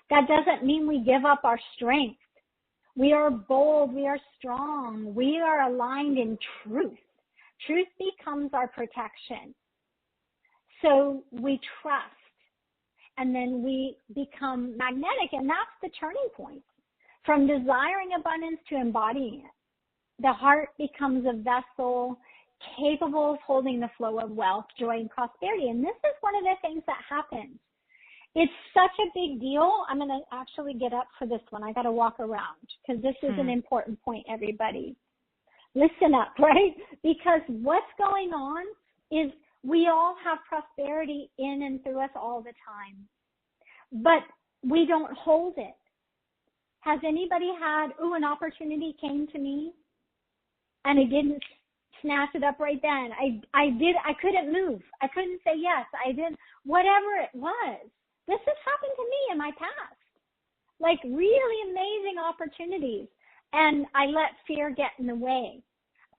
That doesn't mean we give up our strength. We are bold. We are strong. We are aligned in truth. Truth becomes our protection. So we trust, and then we become magnetic, and that's the turning point. From desiring abundance to embodying it, the heart becomes a vessel capable of holding the flow of wealth, joy, and prosperity. And this is one of the things that happens. It's such a big deal. I'm going to actually get up for this one. I got to walk around because this is an important point, everybody. Listen up, right? Because what's going on is we all have prosperity in and through us all the time, but we don't hold it. Has anybody had, an opportunity came to me and I didn't snatch it up right then. I couldn't move. I couldn't say yes. I didn't, whatever it was. This has happened to me in my past. Like really amazing opportunities. And I let fear get in the way.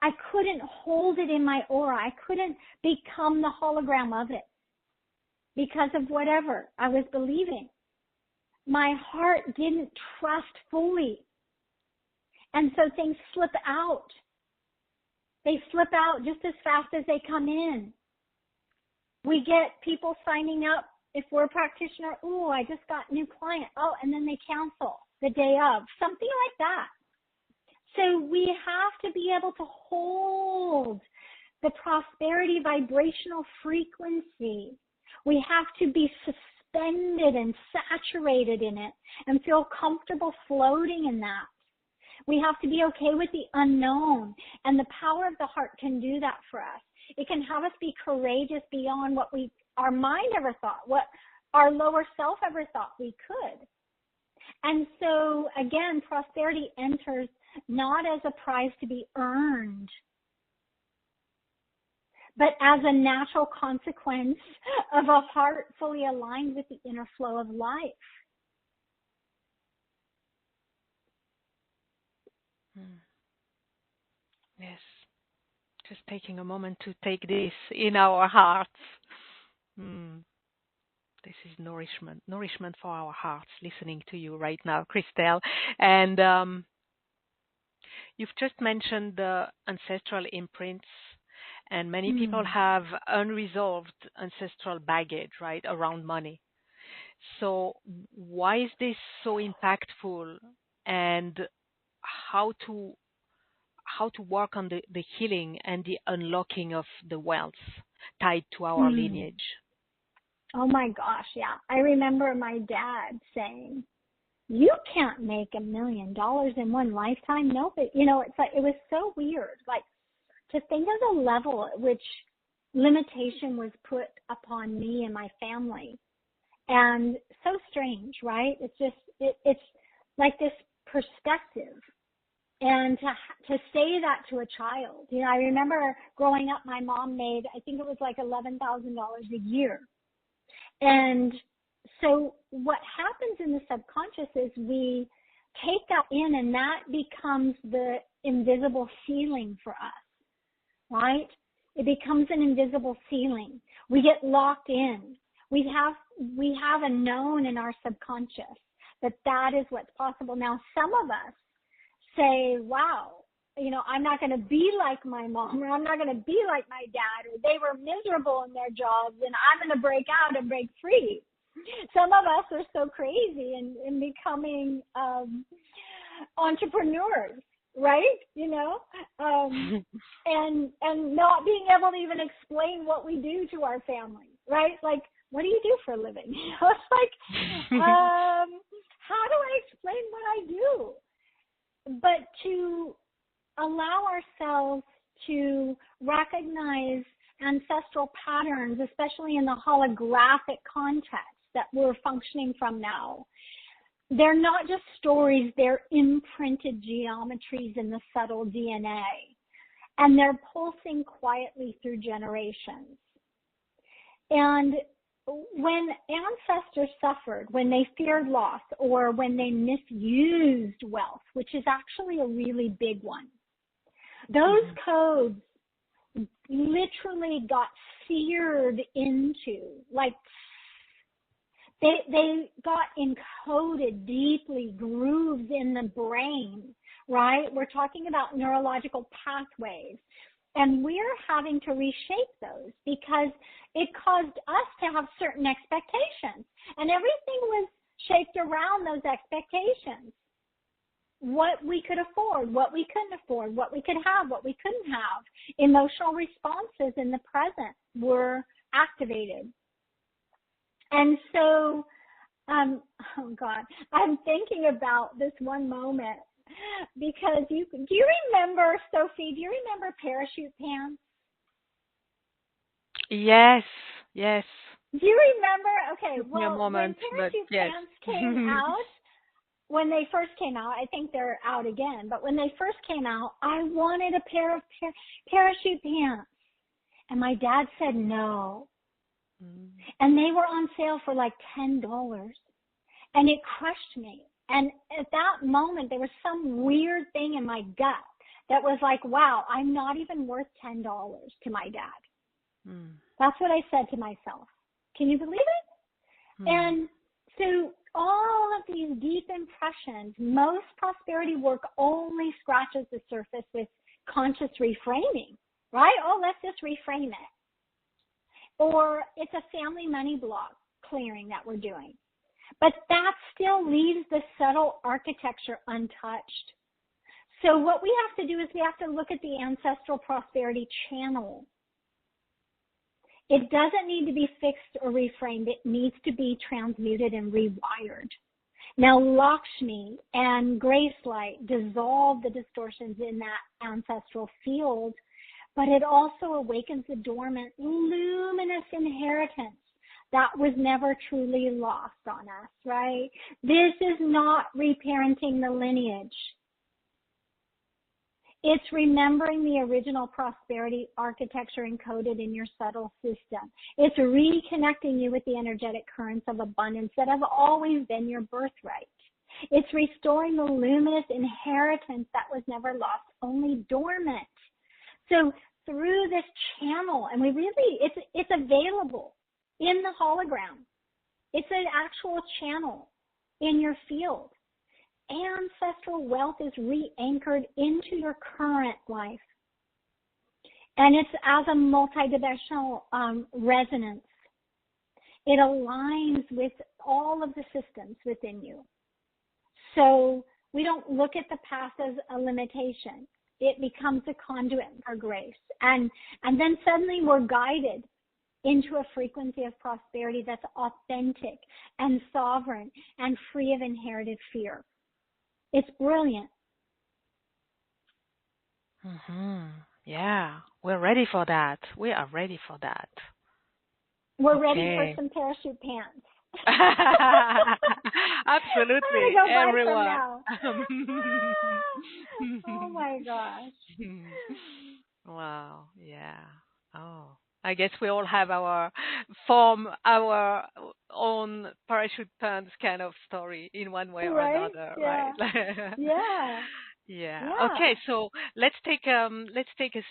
I couldn't hold it in my aura. I couldn't become the hologram of it because of whatever I was believing. My heart didn't trust fully. And so things slip out. They slip out just as fast as they come in. We get people signing up if we're a practitioner. Oh, I just got a new client. Oh, and then they cancel the day of. Something like that. So we have to be able to hold the prosperity vibrational frequency. We have to be suspended and saturated in it and feel comfortable floating in that. We have to be okay with the unknown, and the power of the heart can do that for us. It can have us be courageous beyond what our mind ever thought, what our lower self ever thought we could. And so, again, prosperity enters not as a prize to be earned, but as a natural consequence of a heart fully aligned with the inner flow of life. Yes. Just taking a moment to take this in our hearts. This is nourishment for our hearts, listening to you right now, Christel. And you've just mentioned the ancestral imprints, and many people have unresolved ancestral baggage, right, around money. So why is this so impactful, and how to work on the healing and the unlocking of the wealth tied to our lineage? Oh my gosh, yeah. I remember my dad saying, you can't make $1 million in one lifetime. No, but it's like, it was so weird. Like, to think of the level at which limitation was put upon me and my family. And so strange, right? It's just, it's like this perspective. And to say that to a child, I remember growing up, my mom made, I think it was like $11,000 a year. And so what happens in the subconscious is we take that in, and that becomes the invisible ceiling for us, right? It becomes an invisible ceiling. We get locked in. We have a known in our subconscious that is what's possible. Now, some of us say, wow, I'm not going to be like my mom, or I'm not going to be like my dad, or they were miserable in their jobs, and I'm going to break out and break free. Some of us are so crazy in becoming entrepreneurs, right? And not being able to even explain what we do to our family, right? Like, what do you do for a living? It's like, how do I explain what I do? But to allow ourselves to recognize ancestral patterns, especially in the holographic context that we're functioning from now. They're not just stories, they're imprinted geometries in the subtle DNA. And they're pulsing quietly through generations. And when ancestors suffered, when they feared loss, or when they misused wealth, which is actually a really big one, those codes literally got seared into, like, they got encoded deeply, grooves in the brain, right? We're talking about neurological pathways. And we're having to reshape those because it caused us to have certain expectations. And everything was shaped around those expectations. What we could afford, what we couldn't afford, what we could have, what we couldn't have. Emotional responses in the present were activated. And so, oh God, I'm thinking about this one moment. Because do you remember, Sophie, do you remember parachute pants? Yes. Do you remember? Okay, well, when parachute pants came out, when they first came out, I think they're out again, but when they first came out, I wanted a pair of parachute pants. And my dad said no. And they were on sale for like $10. And it crushed me. And at that moment, there was some weird thing in my gut that was like, wow, I'm not even worth $10 to my dad. That's what I said to myself. Can you believe it? And so all of these deep impressions, most prosperity work only scratches the surface with conscious reframing, right? Oh, let's just reframe it. Or it's a family money block clearing that we're doing. But that still leaves the subtle architecture untouched. So what we have to do is we have to look at the ancestral prosperity channel. It doesn't need to be fixed or reframed. It needs to be transmuted and rewired. Now, Lakshmi and Grace Light dissolve the distortions in that ancestral field, but it also awakens the dormant, luminous inheritance that was never truly lost on us, right? This is not reparenting the lineage. It's remembering the original prosperity architecture encoded in your subtle system. It's reconnecting you with the energetic currents of abundance that have always been your birthright. It's restoring the luminous inheritance that was never lost, only dormant. So through this channel, and it's available in the hologram. It's an actual channel in your field. Ancestral wealth is re-anchored into your current life. And it's as a multidimensional resonance. It aligns with all of the systems within you. So we don't look at the past as a limitation. It becomes a conduit for grace. And then suddenly we're guided into a frequency of prosperity that's authentic and sovereign and free of inherited fear. It's brilliant. Yeah, we're ready for that. We are ready for that. We're ready for some parachute pants. Absolutely, I'm gonna go everyone. buy some now. Oh my gosh. Wow, yeah. Oh, I guess we all have our own parachute pants kind of story in one way or another, yeah. right? Yeah. Yeah. Yeah. Okay, so let's take a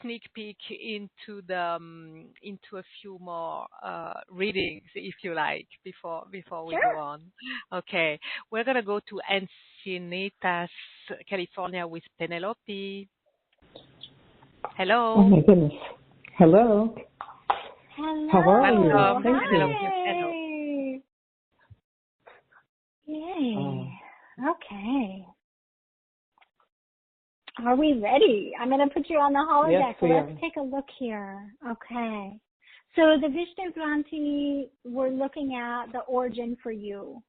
sneak peek into a few more readings, if you like, before we go on. Okay, we're gonna go to Encinitas, California, with Penelope. Hello. Oh my goodness. Hello. Hello. How are you? Welcome, Thank Penelope. you. Yay. Okay. Are we ready? I'm going to put you on the holodeck. Yes, we Let's are. take a look here. Okay. So the Vishnu Granthi, we're looking at the origin for you.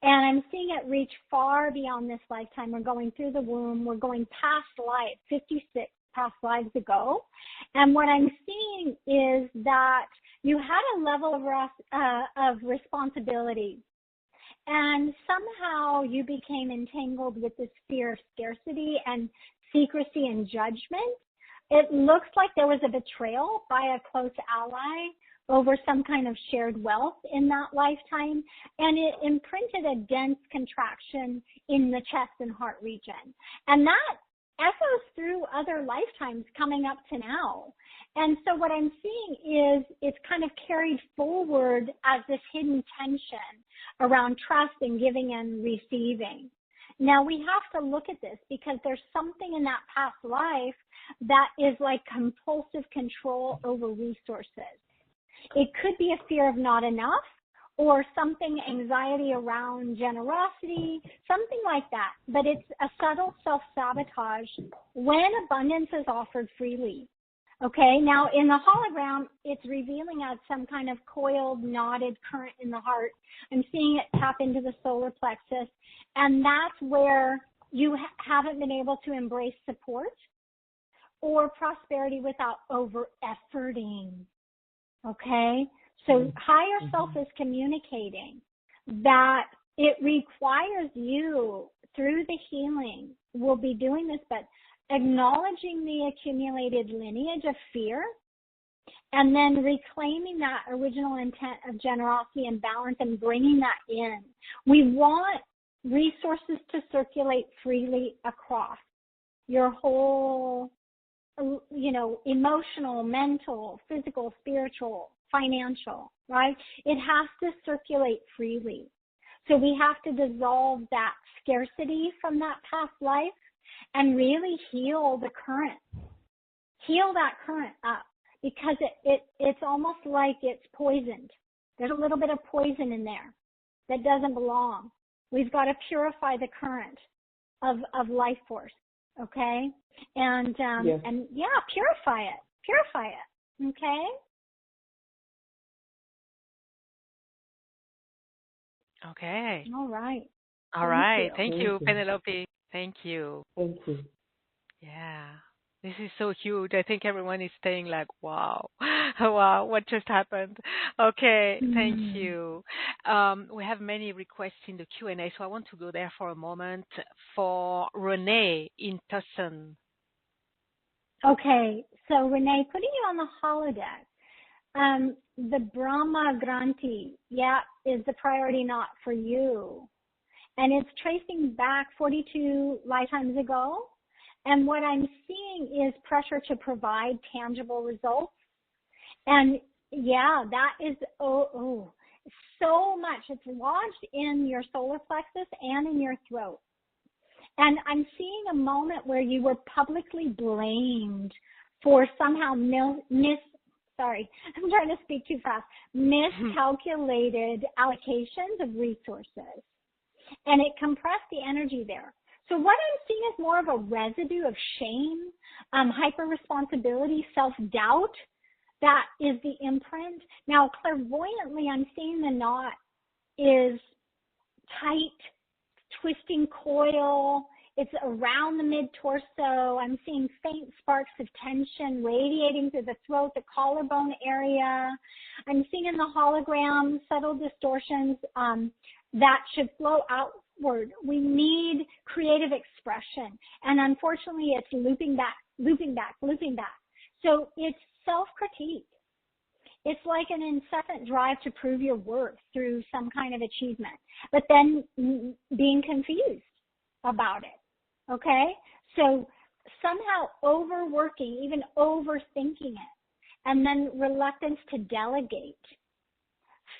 And I'm seeing it reach far beyond this lifetime. We're going through the womb. We're going past life, 56 past lives ago. And what I'm seeing is that you had a level of responsibility. And somehow you became entangled with this fear of scarcity and secrecy and judgment. It looks like there was a betrayal by a close ally over some kind of shared wealth in that lifetime, and it imprinted a dense contraction in the chest and heart region. And that echoes through other lifetimes coming up to now. And so what I'm seeing is it's kind of carried forward as this hidden tension around trust and giving and receiving. Now we have to look at this because there's something in that past life that is like compulsive control over resources. It could be a fear of not enough or something, anxiety around generosity, something like that. But it's a subtle self-sabotage when abundance is offered freely. Okay, now in the hologram, it's revealing as some kind of coiled, knotted current in the heart. I'm seeing it tap into the solar plexus, and that's where you haven't been able to embrace support or prosperity without over-efforting. Okay, so higher self is communicating that it requires you through the healing. We'll be doing this, but acknowledging the accumulated lineage of fear and then reclaiming that original intent of generosity and balance and bringing that in. We want resources to circulate freely across your whole, emotional, mental, physical, spiritual, financial, right? It has to circulate freely. So we have to dissolve that scarcity from that past life and really heal the current heal that current up, because it's almost like it's poisoned. There's a little bit of poison in there that doesn't belong. We've got to purify the current of life force, okay? And Yes. and yeah, purify it, okay? Okay. All right. All Thank right. you. Thank Thank you, you. Penelope. Thank you. Thank you. Yeah. This is so huge. I think everyone is staying like, wow, wow, what just happened? Okay, thank you. We have many requests in the Q&A, so I want to go there for a moment. For Renee in Tucson. Okay, so Renee, putting you on the holodeck, the Brahma Granti, is the priority knot for you. And it's tracing back 42 lifetimes ago. And what I'm seeing is pressure to provide tangible results. And yeah, that is, so much. It's lodged in your solar plexus and in your throat. And I'm seeing a moment where you were publicly blamed for somehow I'm trying to speak too fast, miscalculated allocations of resources. And it compressed the energy there. So what I'm seeing is more of a residue of shame, hyper-responsibility, self-doubt. That is the imprint. Now, clairvoyantly, I'm seeing the knot is tight, twisting coil. It's around the mid-torso. I'm seeing faint sparks of tension radiating through the throat, the collarbone area. I'm seeing in the hologram subtle distortions that should flow outward. We need creative expression. And unfortunately, it's looping back. So it's self-critique. It's like an incessant drive to prove your worth through some kind of achievement, but then being confused about it, okay? So somehow overworking, even overthinking it, and then reluctance to delegate,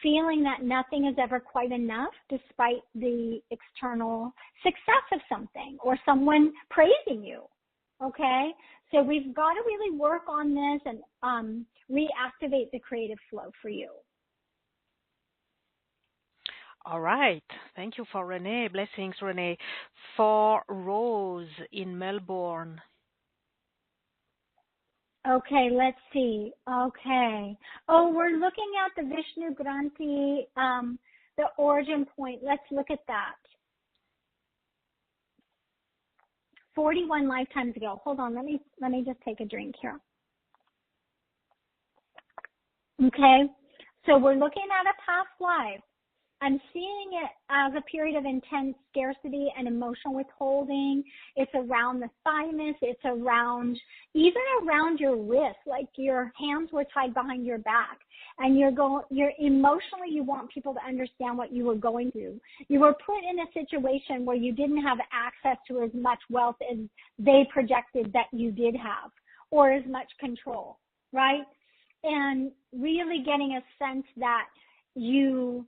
feeling that nothing is ever quite enough despite the external success of something or someone praising you, okay? So we've got to really work on this and reactivate the creative flow for you. All right. Thank you for Renee. Blessings, Renee. For Rose in Melbourne. Okay, let's see. Okay. Oh, we're looking at the Vishnu Granti, the origin point. Let's look at that. 41 lifetimes ago. Hold on, let me just take a drink here. Okay, so we're looking at a past life. I'm seeing it as a period of intense scarcity and emotional withholding. It's around the thymus. It's even around your wrist, like your hands were tied behind your back. And you're emotionally, you want people to understand what you were going through. You were put in a situation where you didn't have access to as much wealth as they projected that you did have, or as much control, right? And really getting a sense that you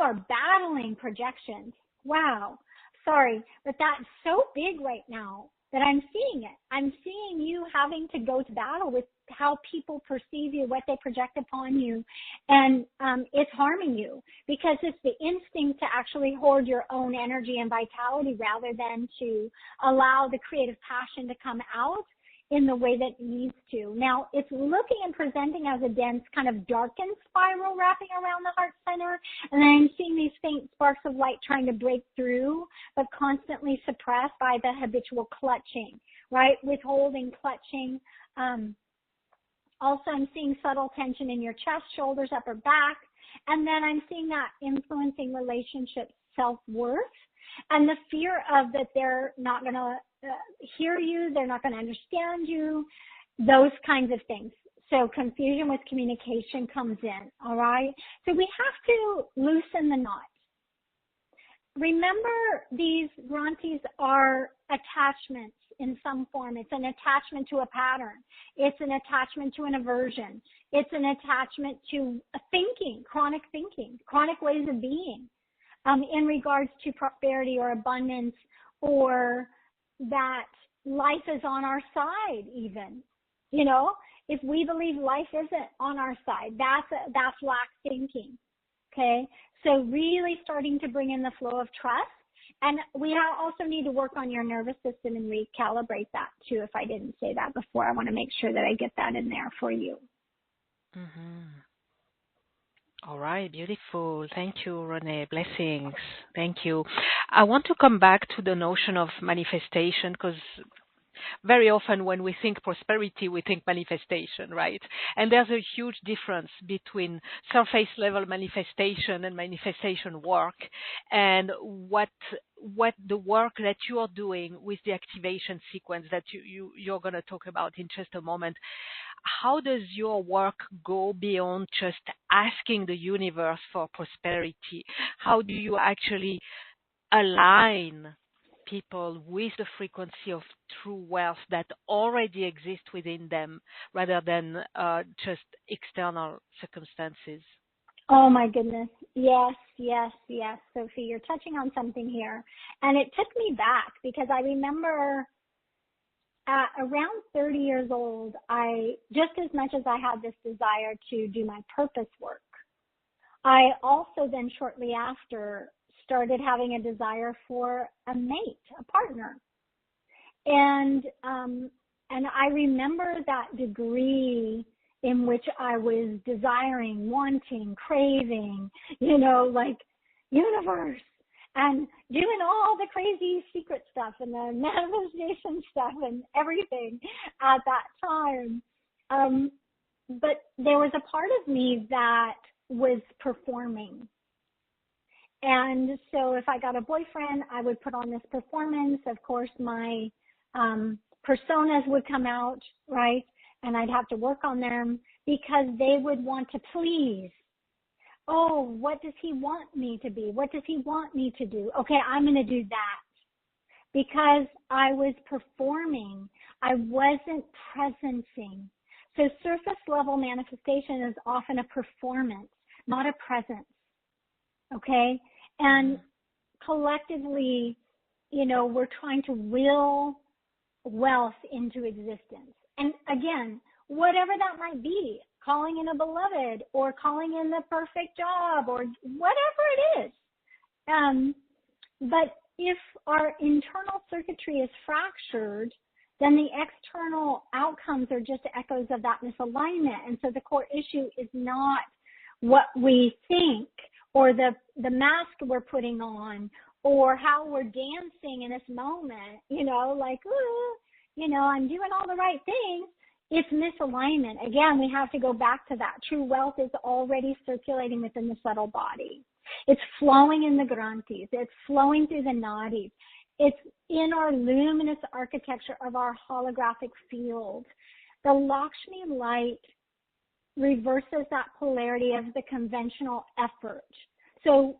are battling projections. Wow. Sorry, but that's so big right now that I'm seeing it. I'm seeing you having to go to battle with how people perceive you, what they project upon you, and it's harming you because it's the instinct to actually hoard your own energy and vitality rather than to allow the creative passion to come out in the way that it needs to. Now, it's looking and presenting as a dense kind of darkened spiral wrapping around the heart center, and then I'm seeing these faint sparks of light trying to break through, but constantly suppressed by the habitual clutching, right? Withholding, clutching. Also, I'm seeing subtle tension in your chest, shoulders, upper back, and then I'm seeing that influencing relationships, self-worth, and the fear of that they're not going to hear you, they're not going to understand you, those kinds of things. So confusion with communication comes in, all right? So we have to loosen the knot. Remember, these grantis are attachments in some form. It's an attachment to a pattern. It's an attachment to an aversion. It's an attachment to thinking, chronic ways of being in regards to prosperity or abundance, or that life is on our side even. You know, if we believe life isn't on our side, that's lack thinking. Okay. So really starting to bring in the flow of trust. And we also need to work on your nervous system and recalibrate that too. If I didn't say that before, I want to make sure that I get that in there for you. Mm-hmm. All right, beautiful. Thank you, Renee. Blessings. Thank you. I want to come back to the notion of manifestation because very often when we think prosperity, we think manifestation, right? And there's a huge difference between surface level manifestation and manifestation work and what the work that you're doing with the activation sequence that you're going to talk about in just a moment. How does your work go beyond just asking the universe for prosperity? How do you actually align people with the frequency of true wealth that already exists within them rather than just external circumstances? Oh my goodness. Yes, yes, yes. Sophie, you're touching on something here. And it took me back because I remember at around 30 years old, just as much as I had this desire to do my purpose work, I also then shortly after started having a desire for a mate, a partner. And I remember that degree in which I was desiring, wanting, craving, like universe, and doing all the crazy secret stuff and the manifestation stuff and everything at that time. But there was a part of me that was performing. And so if I got a boyfriend, I would put on this performance. Of course, my personas would come out, right? And I'd have to work on them because they would want to please. Oh, what does he want me to be? What does he want me to do? Okay, I'm going to do that. Because I was performing, I wasn't presencing. So surface level manifestation is often a performance, not a presence. Okay? And collectively, we're trying to will wealth into existence. And again, whatever that might be, calling in a beloved or calling in the perfect job or whatever it is. But if our internal circuitry is fractured, then the external outcomes are just echoes of that misalignment. And so the core issue is not what we think or the mask we're putting on or how we're dancing in this moment, like, ooh, I'm doing all the right things. It's misalignment. Again, we have to go back to that. True wealth is already circulating within the subtle body. It's flowing in the granthis. It's flowing through the nadis. It's in our luminous architecture of our holographic field. The Lakshmi light reverses that polarity of the conventional effort. So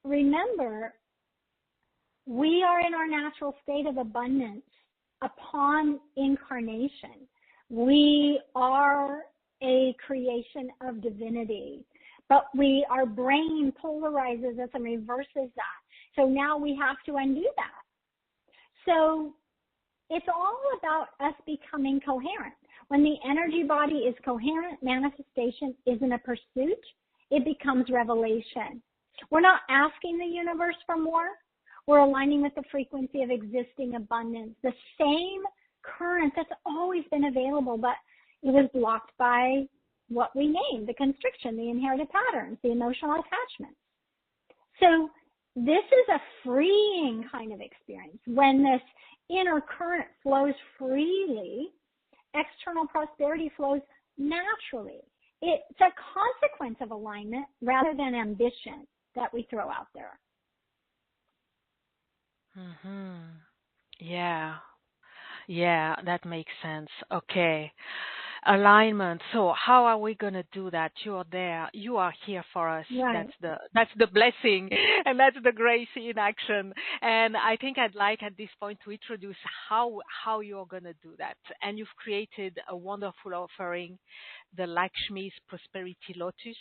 remember, we are in our natural state of abundance upon incarnation. We are a creation of divinity, but our brain polarizes us and reverses that. So now we have to undo that. So it's all about us becoming coherent. When the energy body is coherent, manifestation isn't a pursuit. It becomes revelation. We're not asking the universe for more. We're aligning with the frequency of existing abundance. The same current that's always been available, but it was blocked by what we named the constriction, the inherited patterns, the emotional attachments. So this is a freeing kind of experience. When this inner current flows freely, external prosperity flows naturally. It's a consequence of alignment rather than ambition that we throw out there. Yeah, that makes sense. Okay. Alignment. So how are we going to do that? You're there. You are here for us. Right. That's the blessing and that's the grace in action. And I think I'd like at this point to introduce how you're going to do that. And you've created a wonderful offering the LAKSHMI'S Prosperity Lotus.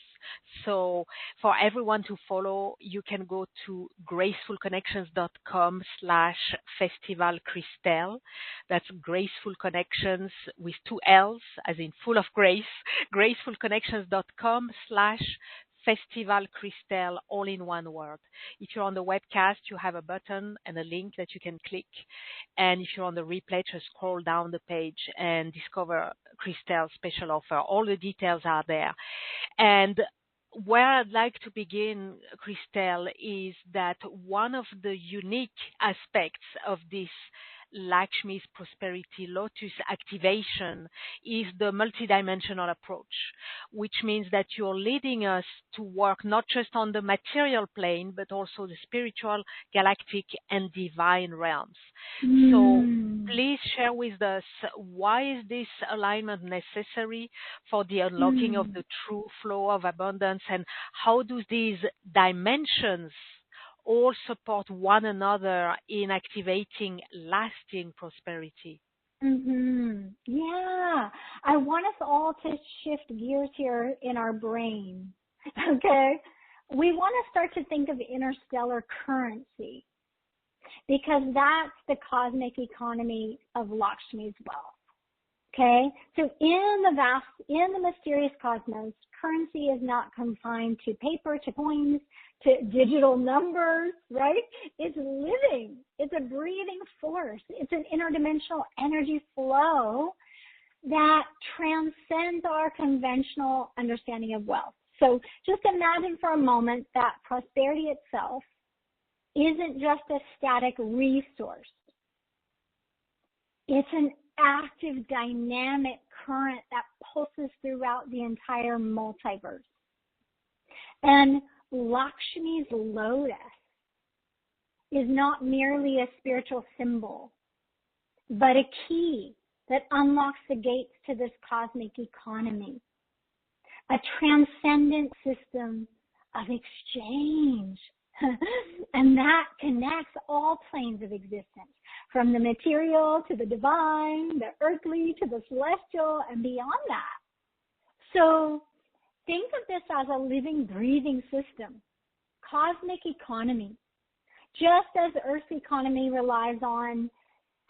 So for everyone to follow, you can go to gracefulconnections.com/Festival Christel. That's Graceful Connections with two L's, as in full of grace. gracefulconnections.com/Festival Christel, all in one word. If you're on the webcast, you have a button and a link that you can click. And if you're on the replay, just scroll down the page and discover Christel's special offer. All the details are there. And where I'd like to begin, Christel, is that one of the unique aspects of this LAKSHMI'S Prosperity Lotus activation is the multidimensional approach, which means that you're leading us to work not just on the material plane, but also the spiritual, galactic, and divine realms. So please share with us, why is this alignment necessary for the unlocking of the true flow of abundance, and how do these dimensions all support one another in activating lasting prosperity? Yeah. I want us all to shift gears here in our brain. Okay. We want to start to think of interstellar currency, because that's the cosmic economy of LAKSHMI'S wealth. Okay. So in the mysterious cosmos, currency is not confined to paper, to coins, to digital numbers, right? It's living. It's a breathing force. It's an interdimensional energy flow that transcends our conventional understanding of wealth. So just imagine for a moment that prosperity itself isn't just a static resource. It's an active, dynamic current that pulses throughout the entire multiverse. And LAKSHMI'S lotus is not merely a spiritual symbol, but a key that unlocks the gates to this cosmic economy, a transcendent system of exchange. And that connects all planes of existence, from the material to the divine, the earthly to the celestial, and beyond that. So think of this as a living, breathing system, cosmic economy. Just as Earth's economy relies on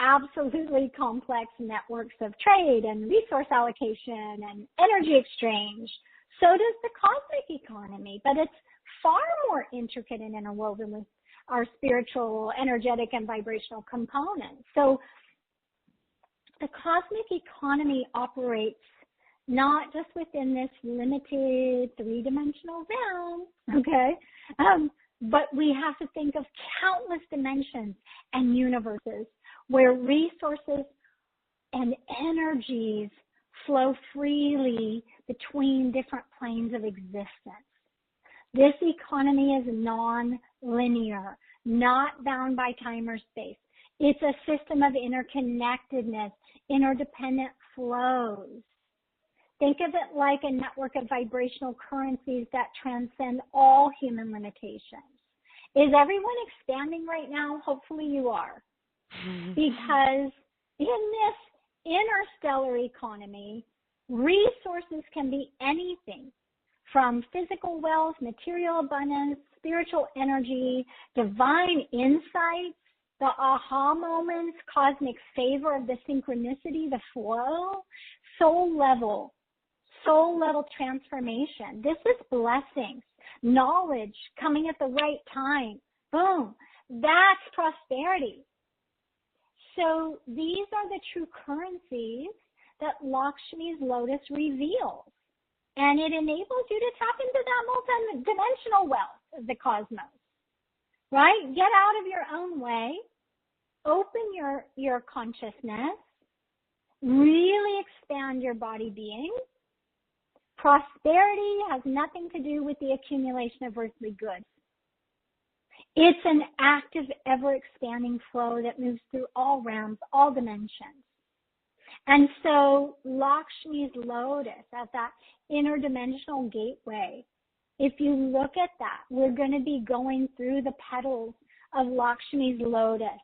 absolutely complex networks of trade and resource allocation and energy exchange, so does the cosmic economy, but it's far more intricate and interwoven with our spiritual, energetic, and vibrational components. So the cosmic economy operates not just within this limited three-dimensional realm, okay? But we have to think of countless dimensions and universes where resources and energies flow freely between different planes of existence. This economy is non-linear, not bound by time or space. It's a system of interconnectedness, interdependent flows. Think of it like a network of vibrational currencies that transcend all human limitations. Is everyone expanding right now? Hopefully you are. Because in this interstellar economy, resources can be anything from physical wealth, material abundance, spiritual energy, divine insights, the aha moments, cosmic favor of the synchronicity, the flow, soul level transformation. This is blessings, knowledge coming at the right time. Boom. That's prosperity. So these are the true currencies that LAKSHMI'S lotus reveals. And it enables you to tap into that multidimensional wealth of the cosmos, right? Get out of your own way. Open your consciousness. Really expand your body being. Prosperity has nothing to do with the accumulation of earthly goods. It's an active, ever-expanding flow that moves through all realms, all dimensions. And so LAKSHMI'S lotus as that interdimensional gateway, if you look at that, we're going to be going through the petals of LAKSHMI'S lotus.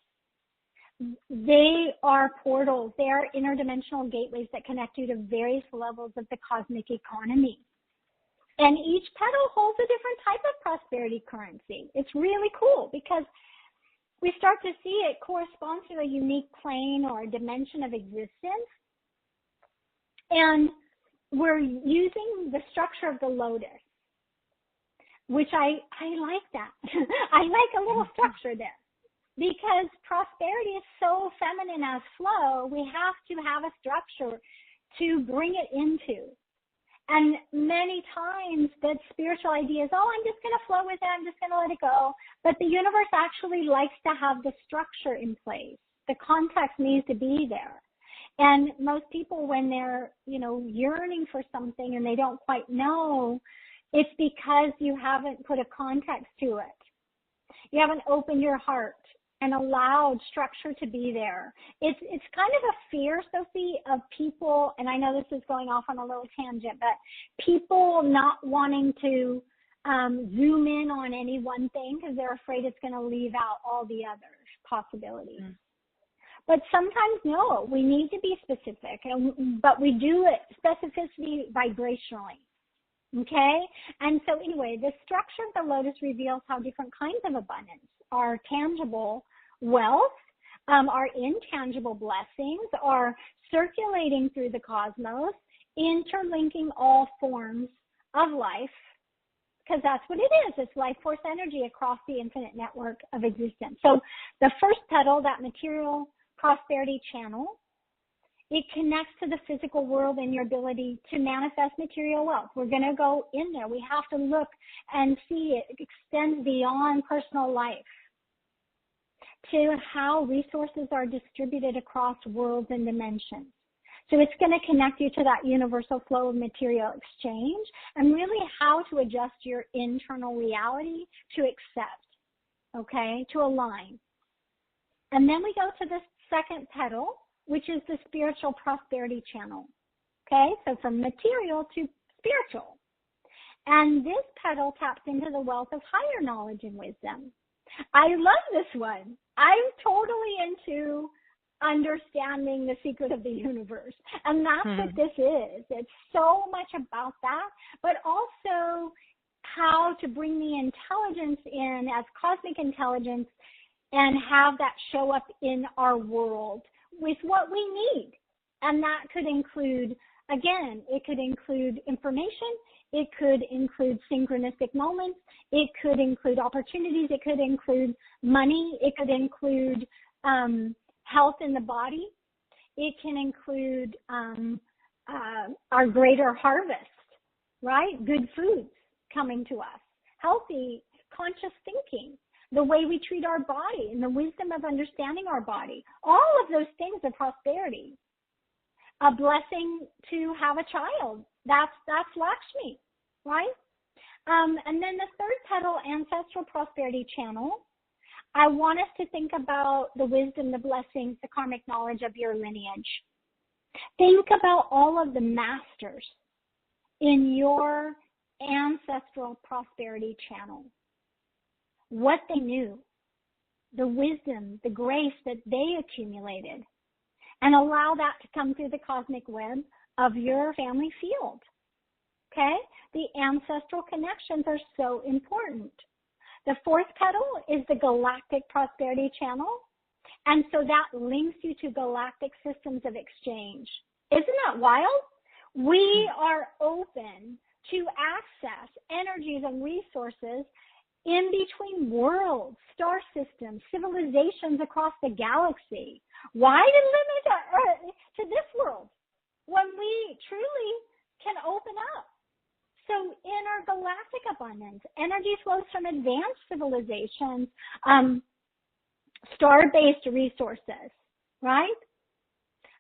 They are portals. They are interdimensional gateways that connect you to various levels of the cosmic economy. And each petal holds a different type of prosperity currency. It's really cool because we start to see it corresponds to a unique plane or a dimension of existence. And we're using the structure of the lotus, which I like that. I like a little structure there. Because prosperity is so feminine as flow, we have to have a structure to bring it into. And many times that spiritual idea is, oh, I'm just going to flow with it, I'm just going to let it go. But the universe actually likes to have the structure in place. The context needs to be there. And most people, when they're, yearning for something and they don't quite know, it's because you haven't put a context to it. You haven't opened your heart and allowed structure to be there. It's kind of a fear, Sophie, of people, and I know this is going off on a little tangent, but people not wanting to zoom in on any one thing because they're afraid it's going to leave out all the other possibilities. Mm. But sometimes, no, we need to be specific, but we do it specificity vibrationally. Okay? And so anyway, the structure of the lotus reveals how different kinds of abundance are tangible wealth, our intangible blessings are circulating through the cosmos, interlinking all forms of life, because that's what it is. It's life force energy across the infinite network of existence. So the first petal, that material prosperity channel, it connects to the physical world and your ability to manifest material wealth. We're going to go in there. We have to look and see it extends beyond personal life to how resources are distributed across worlds and dimensions. So it's going to connect you to that universal flow of material exchange and really how to adjust your internal reality to accept, okay, to align. And then we go to the second petal, which is the spiritual prosperity channel, okay? So from material to spiritual. And this petal taps into the wealth of higher knowledge and wisdom. I love this one. I'm totally into understanding the secret of the universe. And that's what this is. It's so much about that, but also how to bring the intelligence in as cosmic intelligence and have that show up in our world with what we need. And that could include, again, it could include information. It could include synchronistic moments. It could include opportunities. It could include money. It could include health in the body. It can include our greater harvest, right? Good foods coming to us, healthy, conscious thinking, the way we treat our body and the wisdom of understanding our body. All of those things are prosperity. A blessing to have a child. That's Lakshmi, right? And then the third petal, ancestral prosperity channel. I want us to think about the wisdom, the blessings, the karmic knowledge of your lineage. Think about all of the masters in your ancestral prosperity channel. What they knew, the wisdom, the grace that they accumulated, and allow that to come through the cosmic web of your family field. Okay? The ancestral connections are so important. The fourth petal is the galactic prosperity channel, and so that links you to galactic systems of exchange. Isn't that wild? We are open to access energies and resources in between worlds, star systems, civilizations across the galaxy. Why limit to this world when we truly can open up? So in our galactic abundance, energy flows from advanced civilizations, star-based resources, right?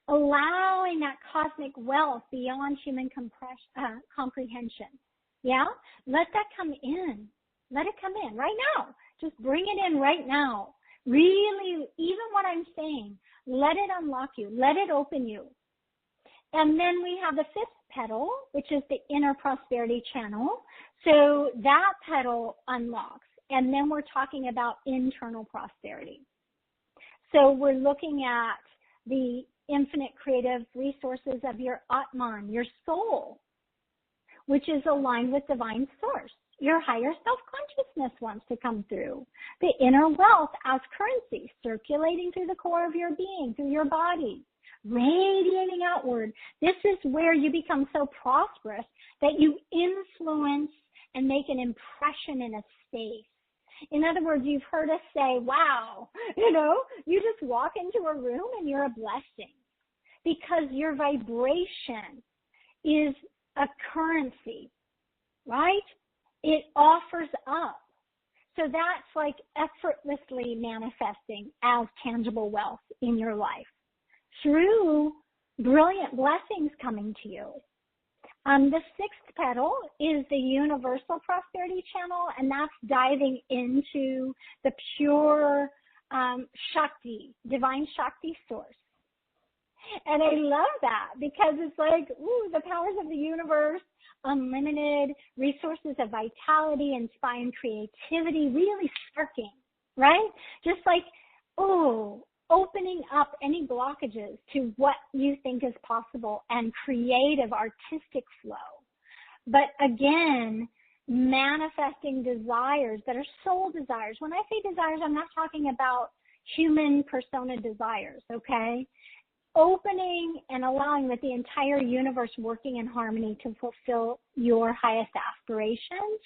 Allowing that cosmic wealth beyond human comprehension. Yeah? Let that come in. Let it come in right now. Just bring it in right now. Really, even what I'm saying, let it unlock you. Let it open you. And then we have the fifth petal, which is the inner prosperity channel. So that petal unlocks. And then we're talking about internal prosperity. So we're looking at the infinite creative resources of your Atman, your soul, which is aligned with divine source. Your higher self-consciousness wants to come through. The inner wealth as currency, circulating through the core of your being, through your body, radiating outward. This is where you become so prosperous that you influence and make an impression in a space. In other words, you've heard us say, wow, you just walk into a room and you're a blessing because your vibration is a currency, right? It offers up. So that's like effortlessly manifesting as tangible wealth in your life through brilliant blessings coming to you. The sixth petal is the universal prosperity channel, and that's diving into the pure Shakti, divine Shakti source. And I love that because it's like, the powers of the universe, unlimited resources of vitality, inspiring creativity, really sparking, right? Just like, opening up any blockages to what you think is possible and creative artistic flow. But again, manifesting desires that are soul desires. When I say desires, I'm not talking about human persona desires, okay? Opening and allowing with the entire universe working in harmony to fulfill your highest aspirations,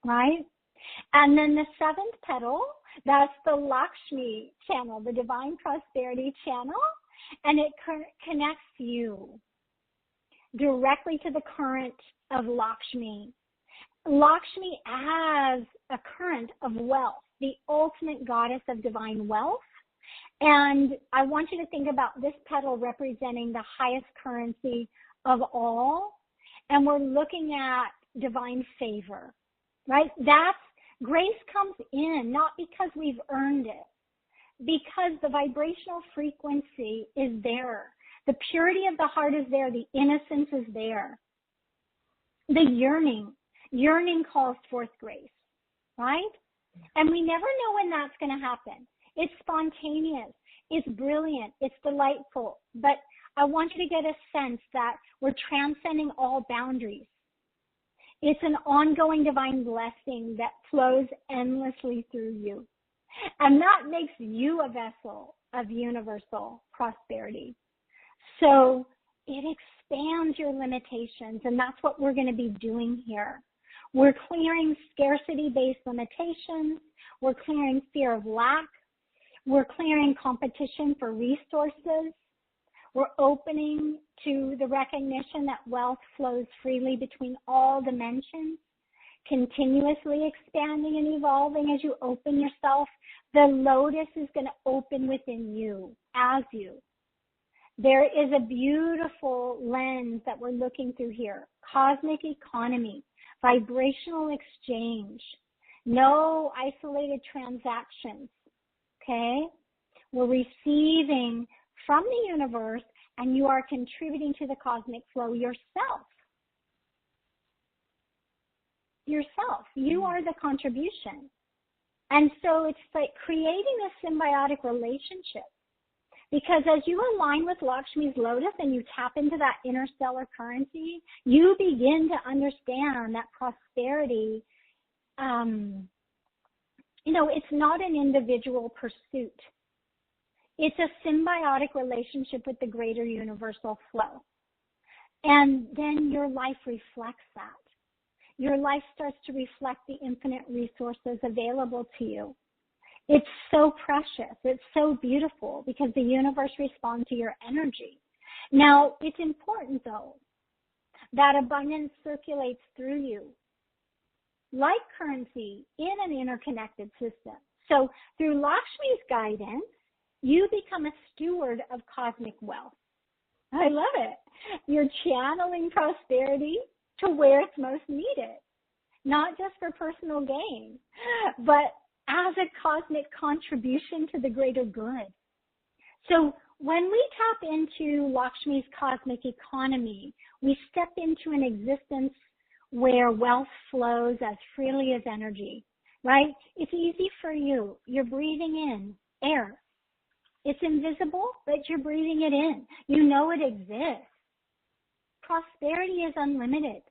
right? And then the seventh petal, that's the Lakshmi channel, the divine prosperity channel, and it connects you directly to the current of Lakshmi. Lakshmi as a current of wealth, the ultimate goddess of divine wealth. And I want you to think about this petal representing the highest currency of all. And we're looking at divine favor, right? Grace comes in not because we've earned it, because the vibrational frequency is there. The purity of the heart is there. The innocence is there. The yearning calls forth grace, right? And we never know when that's going to happen. It's spontaneous. It's brilliant. It's delightful. But I want you to get a sense that we're transcending all boundaries. It's an ongoing divine blessing that flows endlessly through you. And that makes you a vessel of universal prosperity. So it expands your limitations, and that's what we're going to be doing here. We're clearing scarcity-based limitations. We're clearing fear of lack. We're clearing competition for resources. We're opening to the recognition that wealth flows freely between all dimensions, continuously expanding and evolving as you open yourself. The lotus is going to open within you, as you. There is a beautiful lens that we're looking through here. Cosmic economy, vibrational exchange, no isolated transactions, okay? We're receiving from the universe, and you are contributing to the cosmic flow yourself. You are the contribution. And so it's like creating a symbiotic relationship. Because as you align with Lakshmi's lotus and you tap into that interstellar currency, you begin to understand that prosperity, it's not an individual pursuit. It's a symbiotic relationship with the greater universal flow. And then your life reflects that. Your life starts to reflect the infinite resources available to you. It's so precious. It's so beautiful because the universe responds to your energy. Now, it's important, though, that abundance circulates through you like currency in an interconnected system. So through Lakshmi's guidance, you become a steward of cosmic wealth. I love it. You're channeling prosperity to where it's most needed, not just for personal gain, but as a cosmic contribution to the greater good. So when we tap into Lakshmi's cosmic economy, we step into an existence where wealth flows as freely as energy, right? It's easy for you. You're breathing in air. It's invisible, but you're breathing it in. You know it exists. Prosperity is unlimited.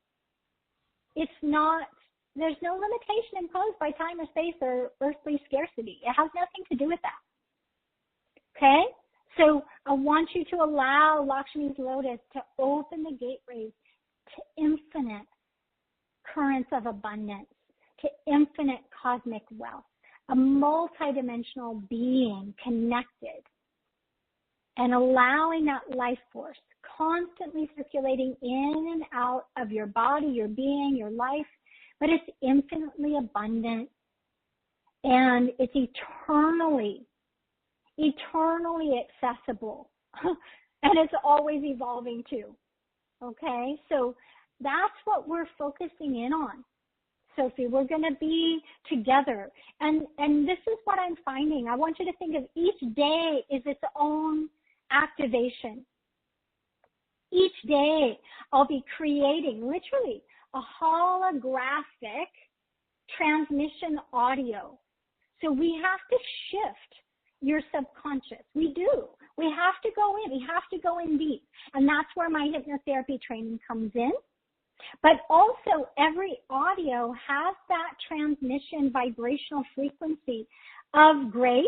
It's not, there's no limitation imposed by time or space or earthly scarcity. It has nothing to do with that. Okay? So I want you to allow Lakshmi's Lotus to open the gateways to infinite currents of abundance, to infinite cosmic wealth, a multidimensional being connected, and allowing that life force constantly circulating in and out of your body, your being, your life, but it's infinitely abundant and it's eternally accessible. And it's always evolving too. Okay? So that's what we're focusing in on. Sophie, we're going to be together. And this is what I'm finding. I want you to think of each day is its own activation. Each day I'll be creating literally a holographic transmission audio. So we have to shift your subconscious. We do. We have to go in. We have to go in deep. And that's where my hypnotherapy training comes in. But also every audio has that transmission vibrational frequency of grace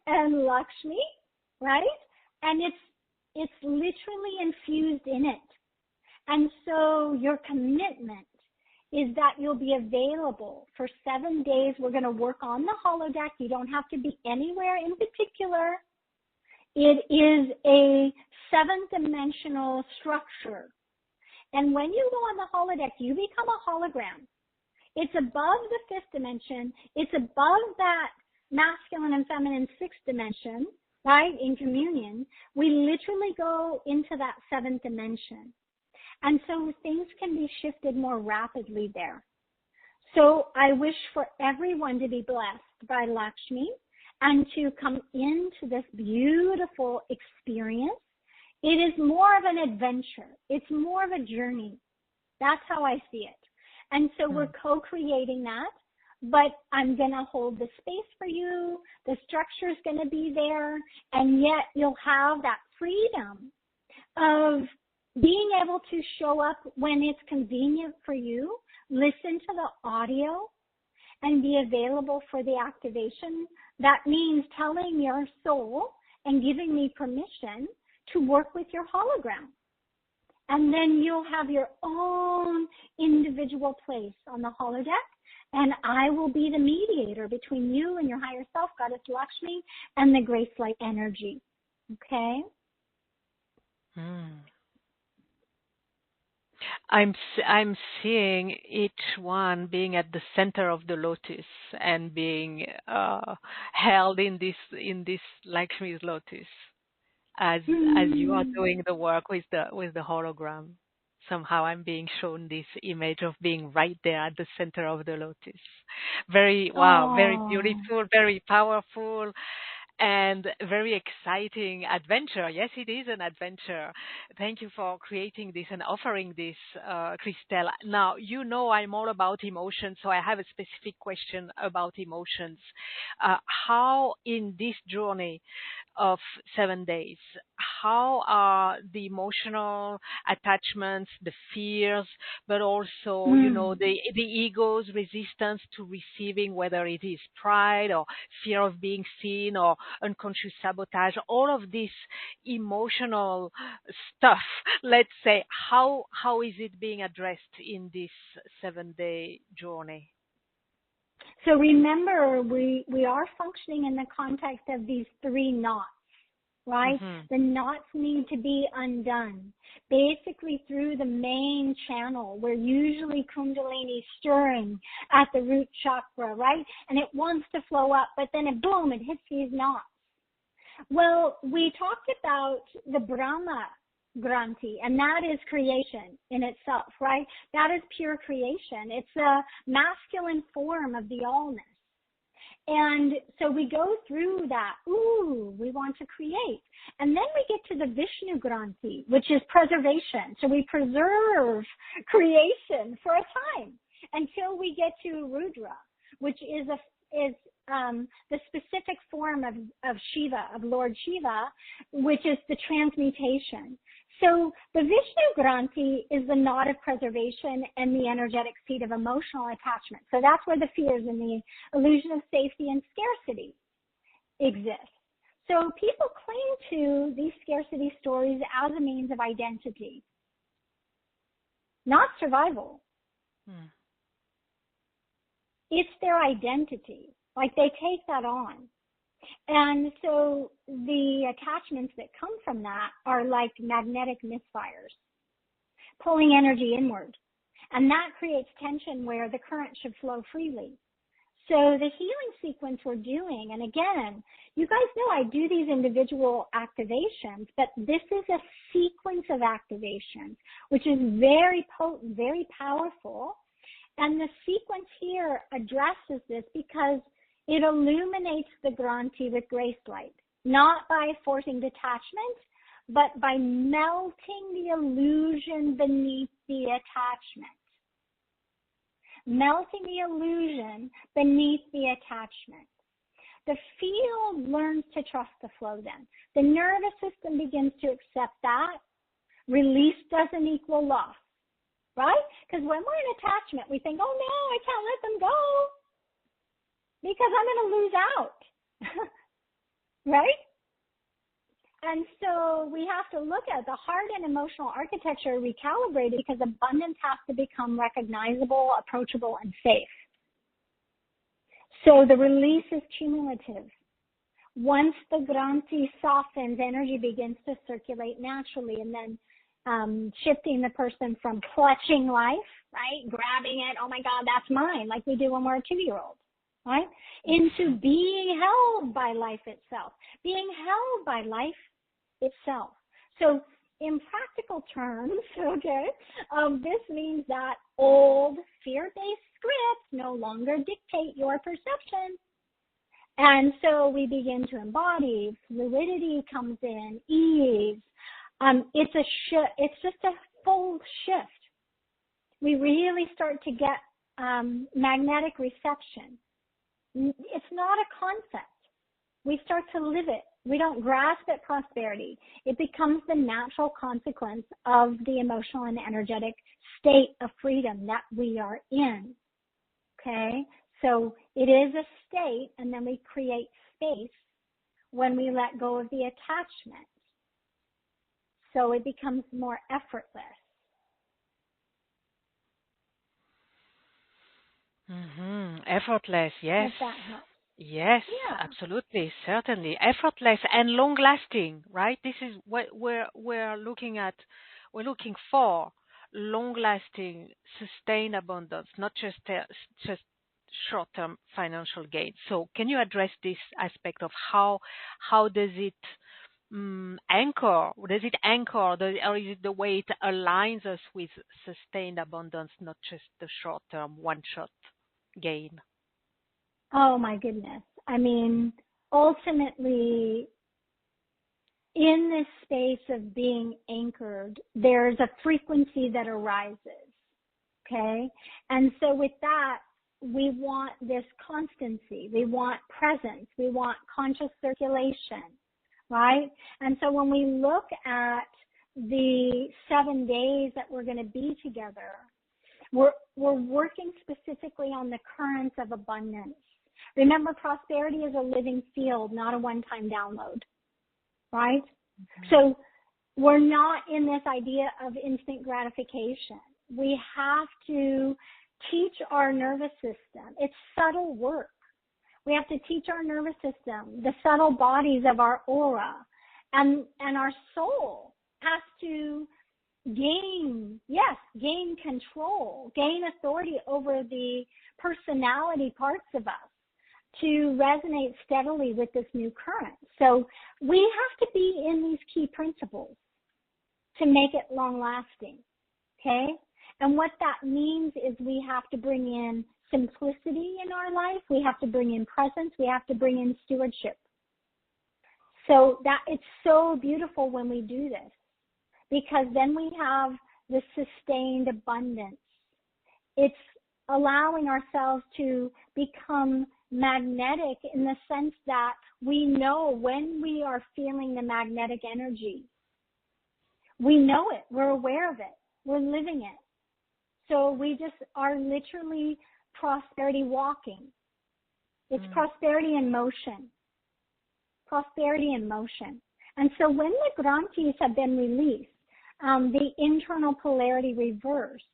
and Lakshmi, right? And it's literally infused in it. And so your commitment is that you'll be available for 7 days. We're going to work on the holodeck. You don't have to be anywhere in particular. It is a 7th-dimensional structure. And when you go on the holodeck, you become a hologram. It's above the 5th dimension. It's above that masculine and feminine 6th dimension, right, in communion. We literally go into that 7th dimension. And so things can be shifted more rapidly there. So I wish for everyone to be blessed by Lakshmi and to come into this beautiful experience. It is more of an adventure. It's more of a journey. That's how I see it. And so we're co-creating that, but I'm going to hold the space for you. The structure is going to be there, and yet you'll have that freedom of being able to show up when it's convenient for you, listen to the audio, and be available for the activation. That means telling your soul and giving me permission to work with your hologram. And then you'll have your own individual place on the holodeck, and I will be the mediator between you and your higher self, Goddess Lakshmi, and the grace light energy. Okay? I'm seeing each one being at the center of the lotus and being held in this Lakshmi's lotus as you are doing the work with the hologram. Somehow I'm being shown this image of being right there at the center of the lotus. Very beautiful, very powerful. And very exciting adventure. Yes, it is an adventure. Thank you for creating this and offering this, Christel. Now, you know I'm all about emotions, so I have a specific question about emotions. How in this journey of 7 days, how are the emotional attachments, the fears, but also, the ego's resistance to receiving, whether it is pride or fear of being seen or unconscious sabotage, all of this emotional stuff, let's say, how is it being addressed in this 7-day journey? So remember, we are functioning in the context of these 3 knots, right? The knots need to be undone. Basically through the main channel, we're usually Kundalini stirring at the root chakra, right? And it wants to flow up, but then it hits these knots. Well, we talked about the Brahma Granthi, and that is creation in itself, right? That is pure creation. It's a masculine form of the allness. And so we go through that, we want to create. And then we get to the Vishnu Granthi, which is preservation. So we preserve creation for a time until we get to Rudra, which is the specific form of Shiva, of Lord Shiva, which is the transmutation. So the Vishnu Granthi is the knot of preservation and the energetic seat of emotional attachment. So that's where the fears and the illusion of safety and scarcity exist. So people cling to these scarcity stories as a means of identity, not survival. It's their identity. Like they take that on. And so the attachments that come from that are like magnetic misfires, pulling energy inward. And that creates tension where the current should flow freely. So the healing sequence we're doing, and again, you guys know I do these individual activations, but this is a sequence of activations, which is very potent, very powerful. And the sequence here addresses this because it illuminates the Granthi with grace light, not by forcing detachment, but by melting the illusion beneath the attachment. Melting the illusion beneath the attachment. The field learns to trust the flow then. The nervous system begins to accept that. Release doesn't equal loss, right? Because when we're in attachment, we think, oh no, I can't let them go because I'm going to lose out, right? And so we have to look at the heart and emotional architecture recalibrated because abundance has to become recognizable, approachable, and safe. So the release is cumulative. Once the Granthi softens, energy begins to circulate naturally, and then shifting the person from clutching life, right, grabbing it, oh my God, that's mine, like we do when we're a 2-year-old, right, into being held by life itself, being held by life itself. So in practical terms, okay, this means that old fear-based scripts no longer dictate your perception. And so we begin to embody, fluidity comes in, ease. It's just a full shift. We really start to get magnetic reception. It's not a concept. We start to live it. We don't grasp at prosperity. It becomes the natural consequence of the emotional and energetic state of freedom that we are in. Okay? So it is a state, and then we create space when we let go of the attachment. So it becomes more effortless. Effortless, yes. If that helps. Yes, Yeah. absolutely, certainly. Effortless and long-lasting, right? This is what we're looking at. We're looking for long-lasting, sustained abundance, not just short-term financial gain. So, can you address this aspect of how does it anchor? Does it anchor, or is it the way it aligns us with sustained abundance, not just the short-term, one-shot gain? Oh my goodness. I mean, ultimately, in this space of being anchored, there's a frequency that arises. Okay? And so with that, we want this constancy. We want presence. We want conscious circulation. Right? And so when we look at the 7 days that we're going to be together, we're working specifically on the currents of abundance. Remember, prosperity is a living field, not a one-time download, right? Mm-hmm. So we're not in this idea of instant gratification. We have to teach our nervous system. It's subtle work. We have to teach our nervous system, the subtle bodies of our aura, and our soul has to gain control, gain authority over the personality parts of us to resonate steadily with this new current. So we have to be in these key principles to make it long lasting, okay? And what that means is we have to bring in simplicity in our life. We have to bring in presence. We have to bring in stewardship. So that it's so beautiful when we do this, because then we have the sustained abundance. It's allowing ourselves to become magnetic in the sense that we know when we are feeling the magnetic energy. We know it. We're aware of it. We're living it. So we just are literally prosperity walking. It's prosperity in motion. Prosperity in motion. And so when the grantis have been released, the internal polarity reversed,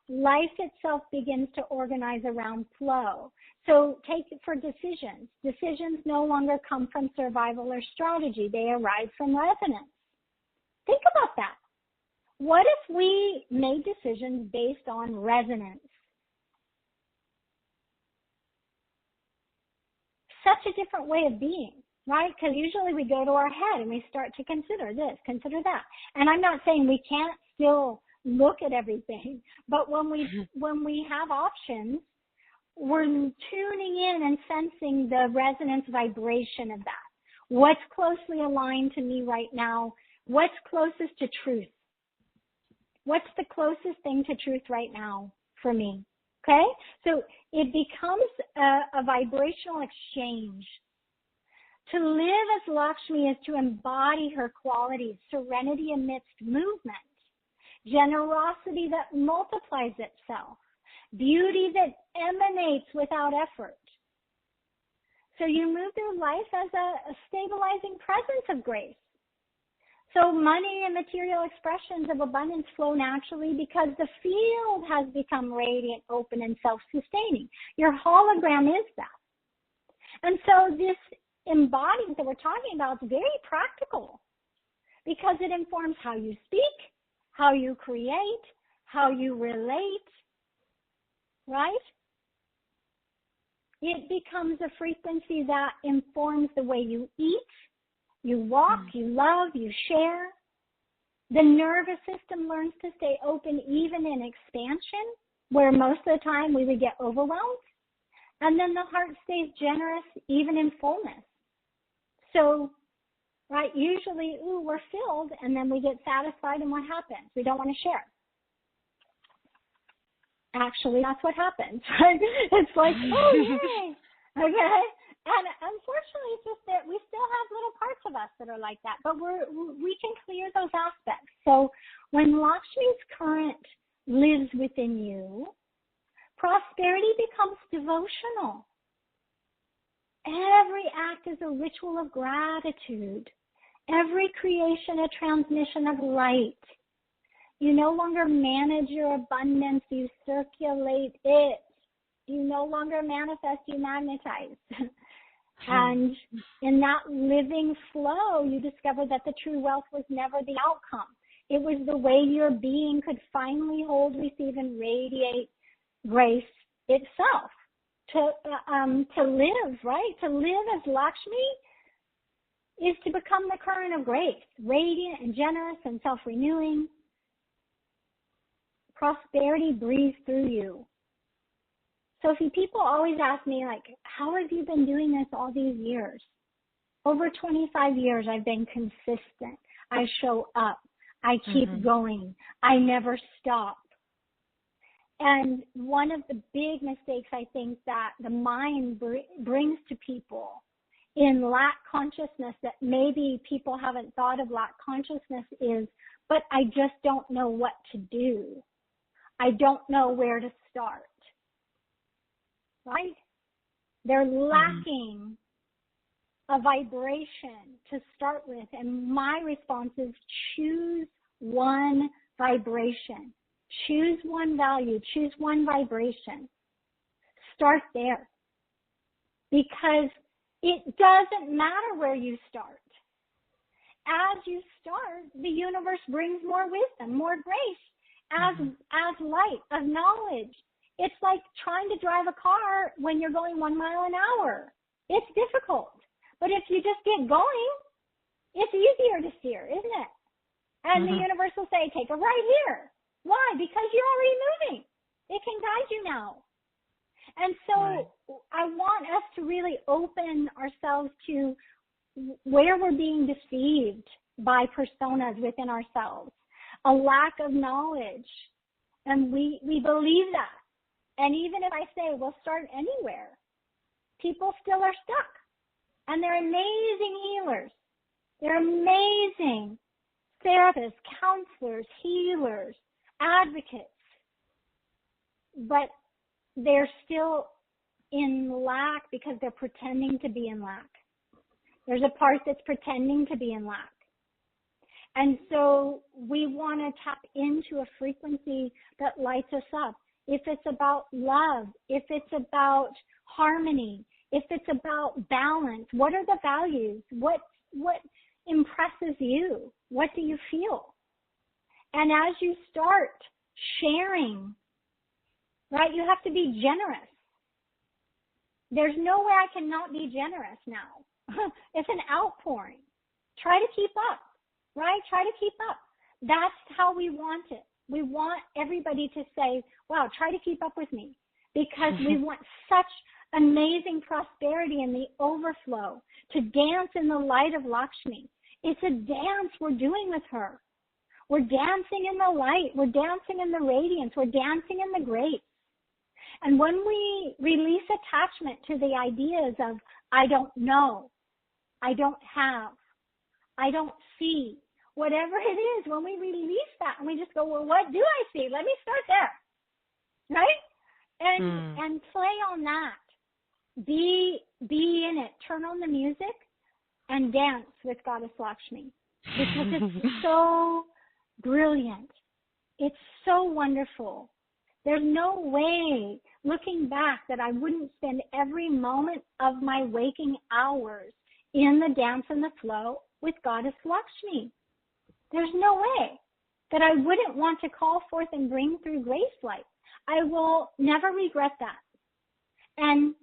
life itself begins to organize around flow. So take it for decisions. Decisions no longer come from survival or strategy. They arise from resonance. Think about that. What if we made decisions based on resonance? Such a different way of being, right? Because usually we go to our head and we start to consider this, consider that. And I'm not saying we can't still look at everything, but when we have options, we're tuning in and sensing the resonance vibration of that. What's closely aligned to me right now? What's closest to truth? What's the closest thing to truth right now for me? Okay? So it becomes a vibrational exchange. To live as Lakshmi is to embody her qualities, serenity amidst movement, generosity that multiplies itself, beauty that emanates without effort. So you move through life as a stabilizing presence of grace. So money and material expressions of abundance flow naturally because the field has become radiant, open, and self-sustaining. Your hologram is that. And so this embodiment that we're talking about is very practical because it informs how you speak, how you create, how you relate, right? It becomes a frequency that informs the way you eat, you walk, you love, you share. The nervous system learns to stay open even in expansion, where most of the time we would get overwhelmed. And then the heart stays generous even in fullness. So, right, usually, we're filled, and then we get satisfied, and what happens? We don't want to share. Actually, that's what happens. It's like, oh, yay, okay? And unfortunately, it's just that we still have little parts of us that are like that, but we can clear those aspects. So when Lakshmi's current lives within you, prosperity becomes devotional. Every act is a ritual of gratitude. Every creation a transmission of light. You no longer manage your abundance, you circulate it. You no longer manifest, you magnetize. And in that living flow, you discover that the true wealth was never the outcome. It was the way your being could finally hold, receive, and radiate grace itself. To live, right? To live as Lakshmi is to become the current of grace, radiant and generous and self-renewing. Prosperity breathes through you. Sophie, people always ask me, like, how have you been doing this all these years? Over 25 years, I've been consistent. I show up. I keep going. I never stop. And one of the big mistakes I think that the mind brings to people in lack consciousness that maybe people haven't thought of lack consciousness is, but I just don't know what to do. I don't know where to start. Right? They're lacking a vibration to start with. And my response is choose one vibration. Choose one value. Choose one vibration. Start there. Because it doesn't matter where you start. As you start, the universe brings more wisdom, more grace, as light, as knowledge. It's like trying to drive a car when you're going 1 mile an hour. It's difficult. But if you just get going, it's easier to steer, isn't it? And the universe will say, take a right here. Why? Because you're already moving. It can guide you now. And so I want us to really open ourselves to where we're being deceived by personas within ourselves, a lack of knowledge. And we believe that. And even if I say, we'll start anywhere, people still are stuck. And they're amazing healers. They're amazing therapists, counselors, healers, advocates. But they're still in lack because they're pretending to be in lack. There's a part that's pretending to be in lack. And so we want to tap into a frequency that lights us up. If it's about love, if it's about harmony, if it's about balance, what are the values? What impresses you? What do you feel? And as you start sharing, right, you have to be generous. There's no way I cannot be generous now. It's an outpouring. Try to keep up, right? Try to keep up. That's how we want it. We want everybody to say, wow, try to keep up with me, because we want such amazing prosperity in the overflow, to dance in the light of Lakshmi. It's a dance we're doing with her. We're dancing in the light. We're dancing in the radiance. We're dancing in the grace. And when we release attachment to the ideas of, I don't know, I don't have, I don't see, whatever it is, when we release that and we just go, well, what do I see? Let me start there, right? And play on that. Be in it. Turn on the music and dance with Goddess Lakshmi, because it's so brilliant. It's so wonderful. There's no way, looking back, that I wouldn't spend every moment of my waking hours in the dance and the flow with Goddess Lakshmi. There's no way that I wouldn't want to call forth and bring through grace light. I will never regret that. And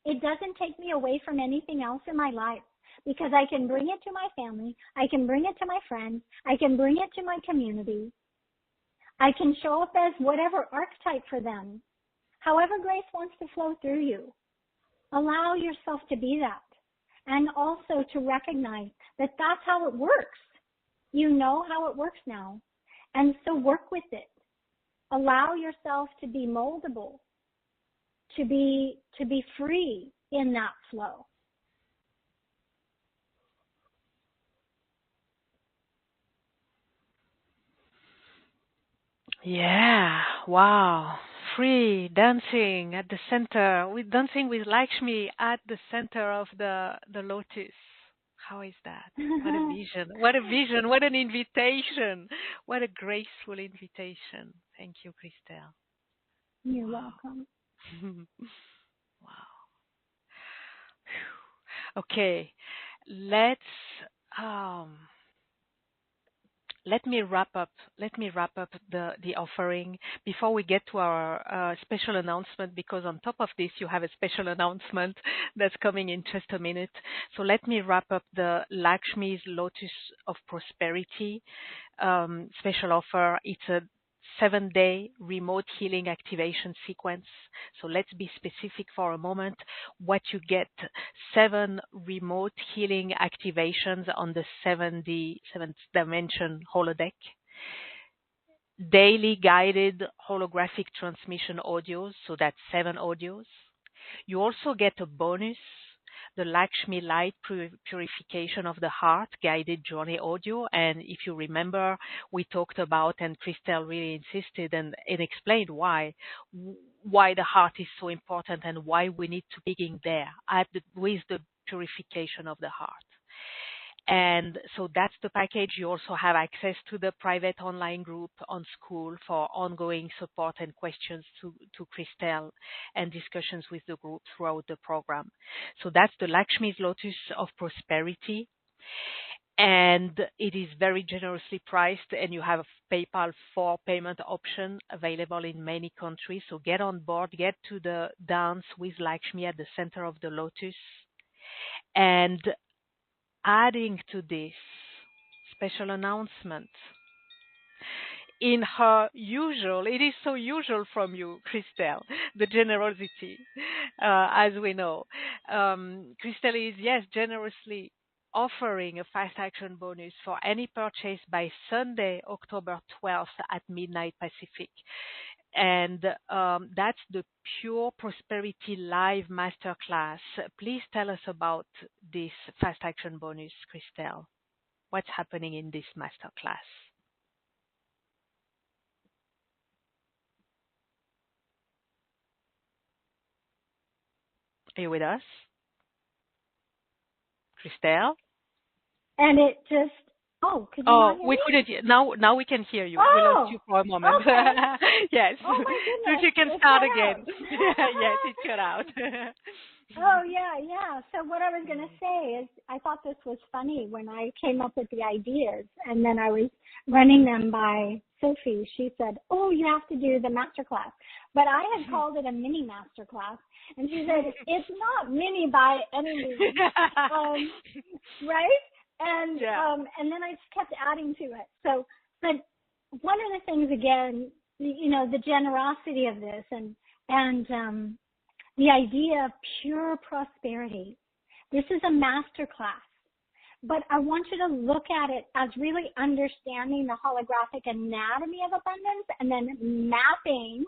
it doesn't take me away from anything else in my life, because I can bring it to my family, I can bring it to my friends, I can bring it to my community. I can show up as whatever archetype for them. However grace wants to flow through you. Allow yourself to be that. And also to recognize that that's how it works. You know how it works now. And so work with it. Allow yourself to be moldable, to be free in that flow. Yeah, wow. Free dancing at the center. We're dancing with Lakshmi at the center of the lotus. How is that? What a vision. What a vision. What an invitation. What a graceful invitation. Thank you, Christel. You're welcome. Wow. Okay. Let me wrap up the offering before we get to our special announcement, because on top of this you have a special announcement that's coming in just a minute. So let me wrap up the LAKSHMI'S Lotus of Prosperity special offer. It's a 7-day remote healing activation sequence. So let's be specific for a moment. What you get: 7 remote healing activations on the 7th dimension holodeck, daily guided holographic transmission audios, so that's 7 audios. You also get a bonus, the Lakshmi Light Purification of the Heart guided journey audio. And if you remember, we talked about, and Christel really insisted and explained why the heart is so important and why we need to begin there with the purification of the heart. And so that's the package. You also have access to the private online group on School for ongoing support and questions to Christel, and discussions with the group throughout the program. So that's the LAKSHMI'S Lotus of Prosperity. And it is very generously priced, and you have a PayPal 4 payment option available in many countries. So get on board, get to the dance with Lakshmi at the center of the lotus. And adding to this special announcement, in her usual, it is so usual from you, Christel, the generosity, as we know. Christel is, yes, generously offering a fast action bonus for any purchase by Sunday, October 12th at midnight Pacific. and that's the Pure Prosperity Live Masterclass. Please tell us about this Fast Action Bonus, Christel. What's happening in this masterclass? Are you with us, Christel? And it just, could you not hear we me? couldn't. Now we can hear you. We lost you for a moment. Okay. Yes. Oh my So if goodness. you can It start cut again. out. Yes, it cut out. Oh, yeah. So what I was going to say is I thought this was funny when I came up with the ideas and then I was running them by Sophie. She said, you have to do the masterclass. But I had called it a mini masterclass. And she said, it's not mini by any means. Right? And and then I just kept adding to it. So, but one of the things, again, the generosity of this and the idea of pure prosperity. This is a master class, but I want you to look at it as really understanding the holographic anatomy of abundance and then mapping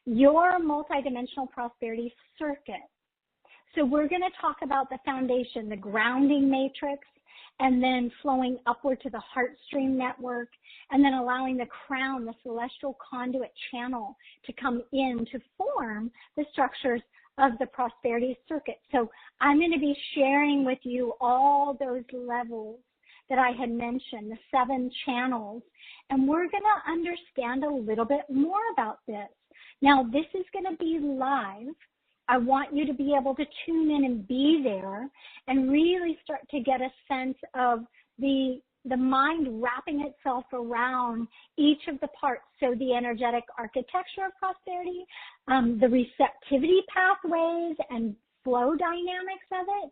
your multidimensional prosperity circuit. So we're going to talk about the foundation, the grounding matrix, and then flowing upward to the heart stream network, and then allowing the crown, the celestial conduit channel, to come in to form the structures of the prosperity circuit. So I'm going to be sharing with you all those levels that I had mentioned, the 7 channels, and we're going to understand a little bit more about this. Now, this is going to be live. I want you to be able to tune in and be there and really start to get a sense of the mind wrapping itself around each of the parts. So the energetic architecture of prosperity, the receptivity pathways and flow dynamics of it,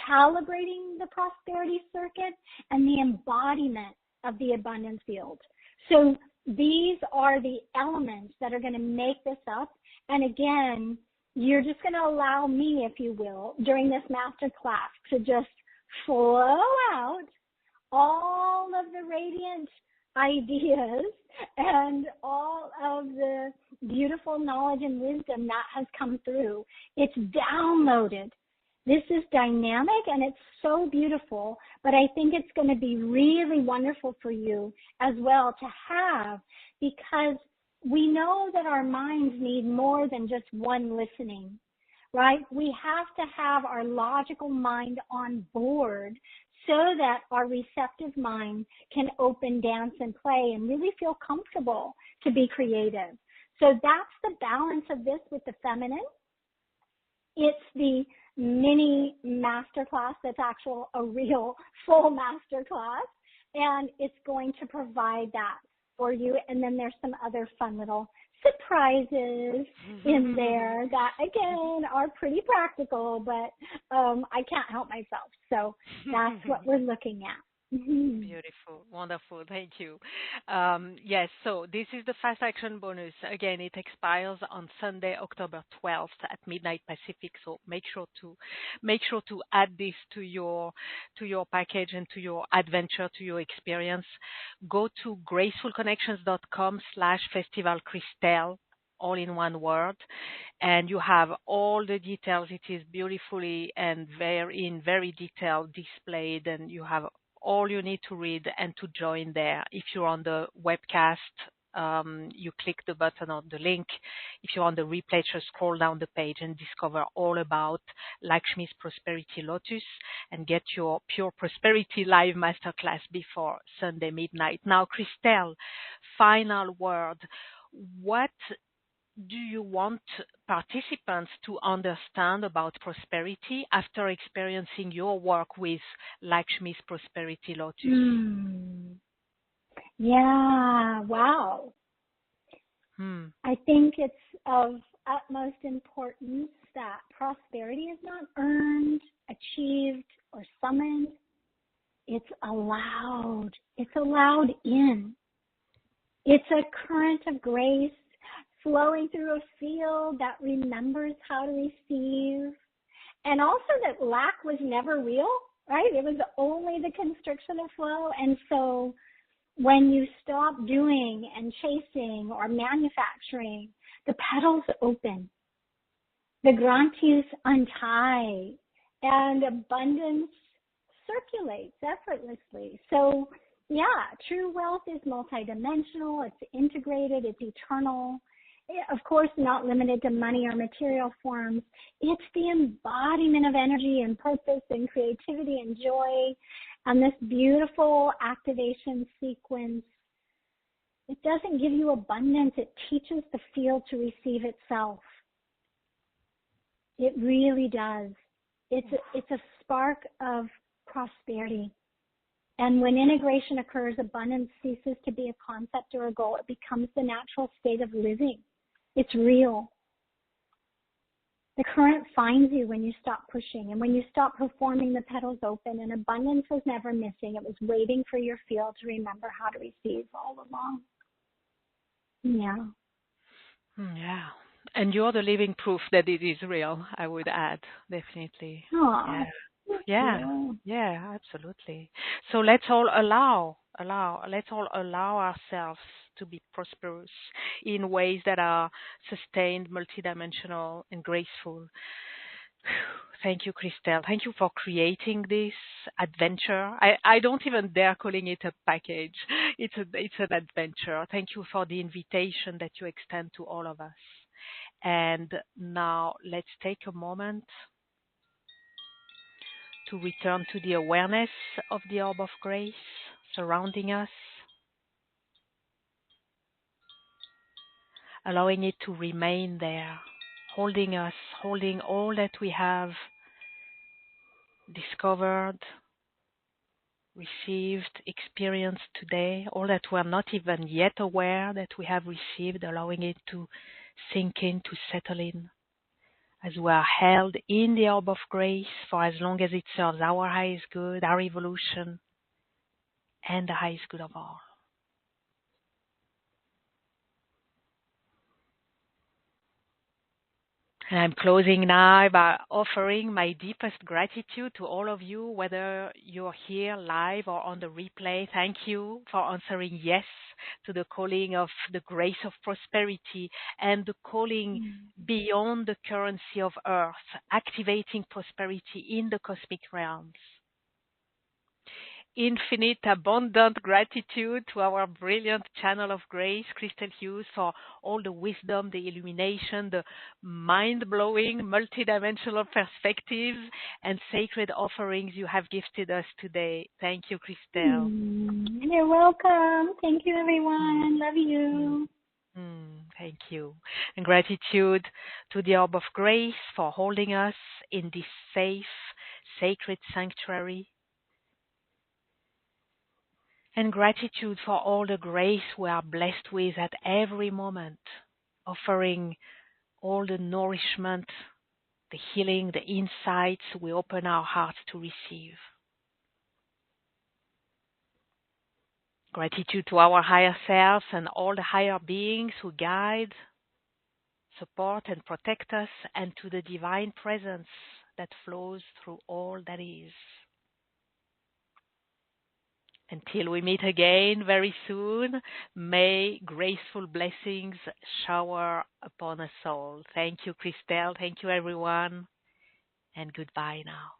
calibrating the prosperity circuit, and the embodiment of the abundance field. So these are the elements that are going to make this up. And again, you're just going to allow me, if you will, during this master class to just flow out all of the radiant ideas and all of the beautiful knowledge and wisdom that has come through. It's downloaded. This is dynamic and it's so beautiful, but I think it's going to be really wonderful for you as well to have, because we know that our minds need more than just one listening, right? We have to have our logical mind on board so that our receptive mind can open, dance, and play and really feel comfortable to be creative. So that's the balance of this with the feminine. It's the mini masterclass that's a real full masterclass, and it's going to provide that for you. And then there's some other fun little surprises in there that, again, are pretty practical, but I can't help myself. So that's what we're looking at. Beautiful. Wonderful. Thank you. Yes, so this is the Fast Action Bonus. Again, it expires on Sunday, October 12th at midnight Pacific. So make sure to add this to your package and to your adventure, to your experience. Go to gracefulconnections.com/festivalcristel, all in one word, and you have all the details. It is beautifully and very detailed displayed, and you have all you need to read and to join there. If you're on the webcast, you click the button or the link. If you're on the replay, just scroll down the page and discover all about LAKSHMI'S Prosperity Lotus and get your Pure Prosperity Live Masterclass before Sunday midnight. Now, Christel, final word. What do you want participants to understand about prosperity after experiencing your work with LAKSHMI'S Prosperity Lotus? Yeah, wow. I think it's of utmost importance that prosperity is not earned, achieved, or summoned. It's allowed. It's allowed in. It's a current of grace flowing through a field that remembers how to receive. And also that lack was never real, right? It was only the constriction of flow. And so When you stop doing and chasing or manufacturing, the petals open. The granthis untie and abundance circulates effortlessly. So yeah, true wealth is multidimensional, it's integrated, it's eternal. Of course, not limited to money or material forms. It's the embodiment of energy and purpose and creativity and joy. And this beautiful activation sequence, it doesn't give you abundance. It teaches the field to receive itself. It really does. It's a spark of prosperity. And when integration occurs, abundance ceases to be a concept or a goal. It becomes the natural state of living. It's real. The current finds you when you stop pushing, and when you stop performing, the petals open, and abundance was never missing. It was waiting for your field to remember how to receive all along. Yeah. Yeah. And you're the living proof that it is real, I would add, definitely. Aww. Yeah. Yeah, absolutely. So let's all allow ourselves to be prosperous in ways that are sustained, multidimensional, and graceful. Thank you, Christel. Thank you for creating this adventure. I don't even dare calling it a package. It's an adventure. Thank you for the invitation that you extend to all of us. And now let's take a moment to return to the awareness of the orb of grace surrounding us, allowing it to remain there, holding us, holding all that we have discovered, received, experienced today, all that we're not even yet aware that we have received, allowing it to sink in, to settle in, as we are held in the orb of grace for as long as it serves our highest good, our evolution, and the highest good of all. And I'm closing now by offering my deepest gratitude to all of you, whether you're here live or on the replay. Thank you for answering yes to the calling of the grace of prosperity and the calling beyond the currency of Earth, activating prosperity in the cosmic realms. Infinite, abundant gratitude to our brilliant channel of grace, Christel Hughes, for all the wisdom, the illumination, the mind-blowing, multidimensional perspectives and sacred offerings you have gifted us today. Thank you, Christel. You're welcome. Thank you, everyone. Love you. Thank you. And gratitude to the Orb of Grace for holding us in this safe, sacred sanctuary. And gratitude for all the grace we are blessed with at every moment, offering all the nourishment, the healing, the insights we open our hearts to receive. Gratitude to our higher selves and all the higher beings who guide, support, and protect us, and to the divine presence that flows through all that is. Until we meet again very soon, may graceful blessings shower upon us all. Thank you, Christel. Thank you, everyone. And goodbye now.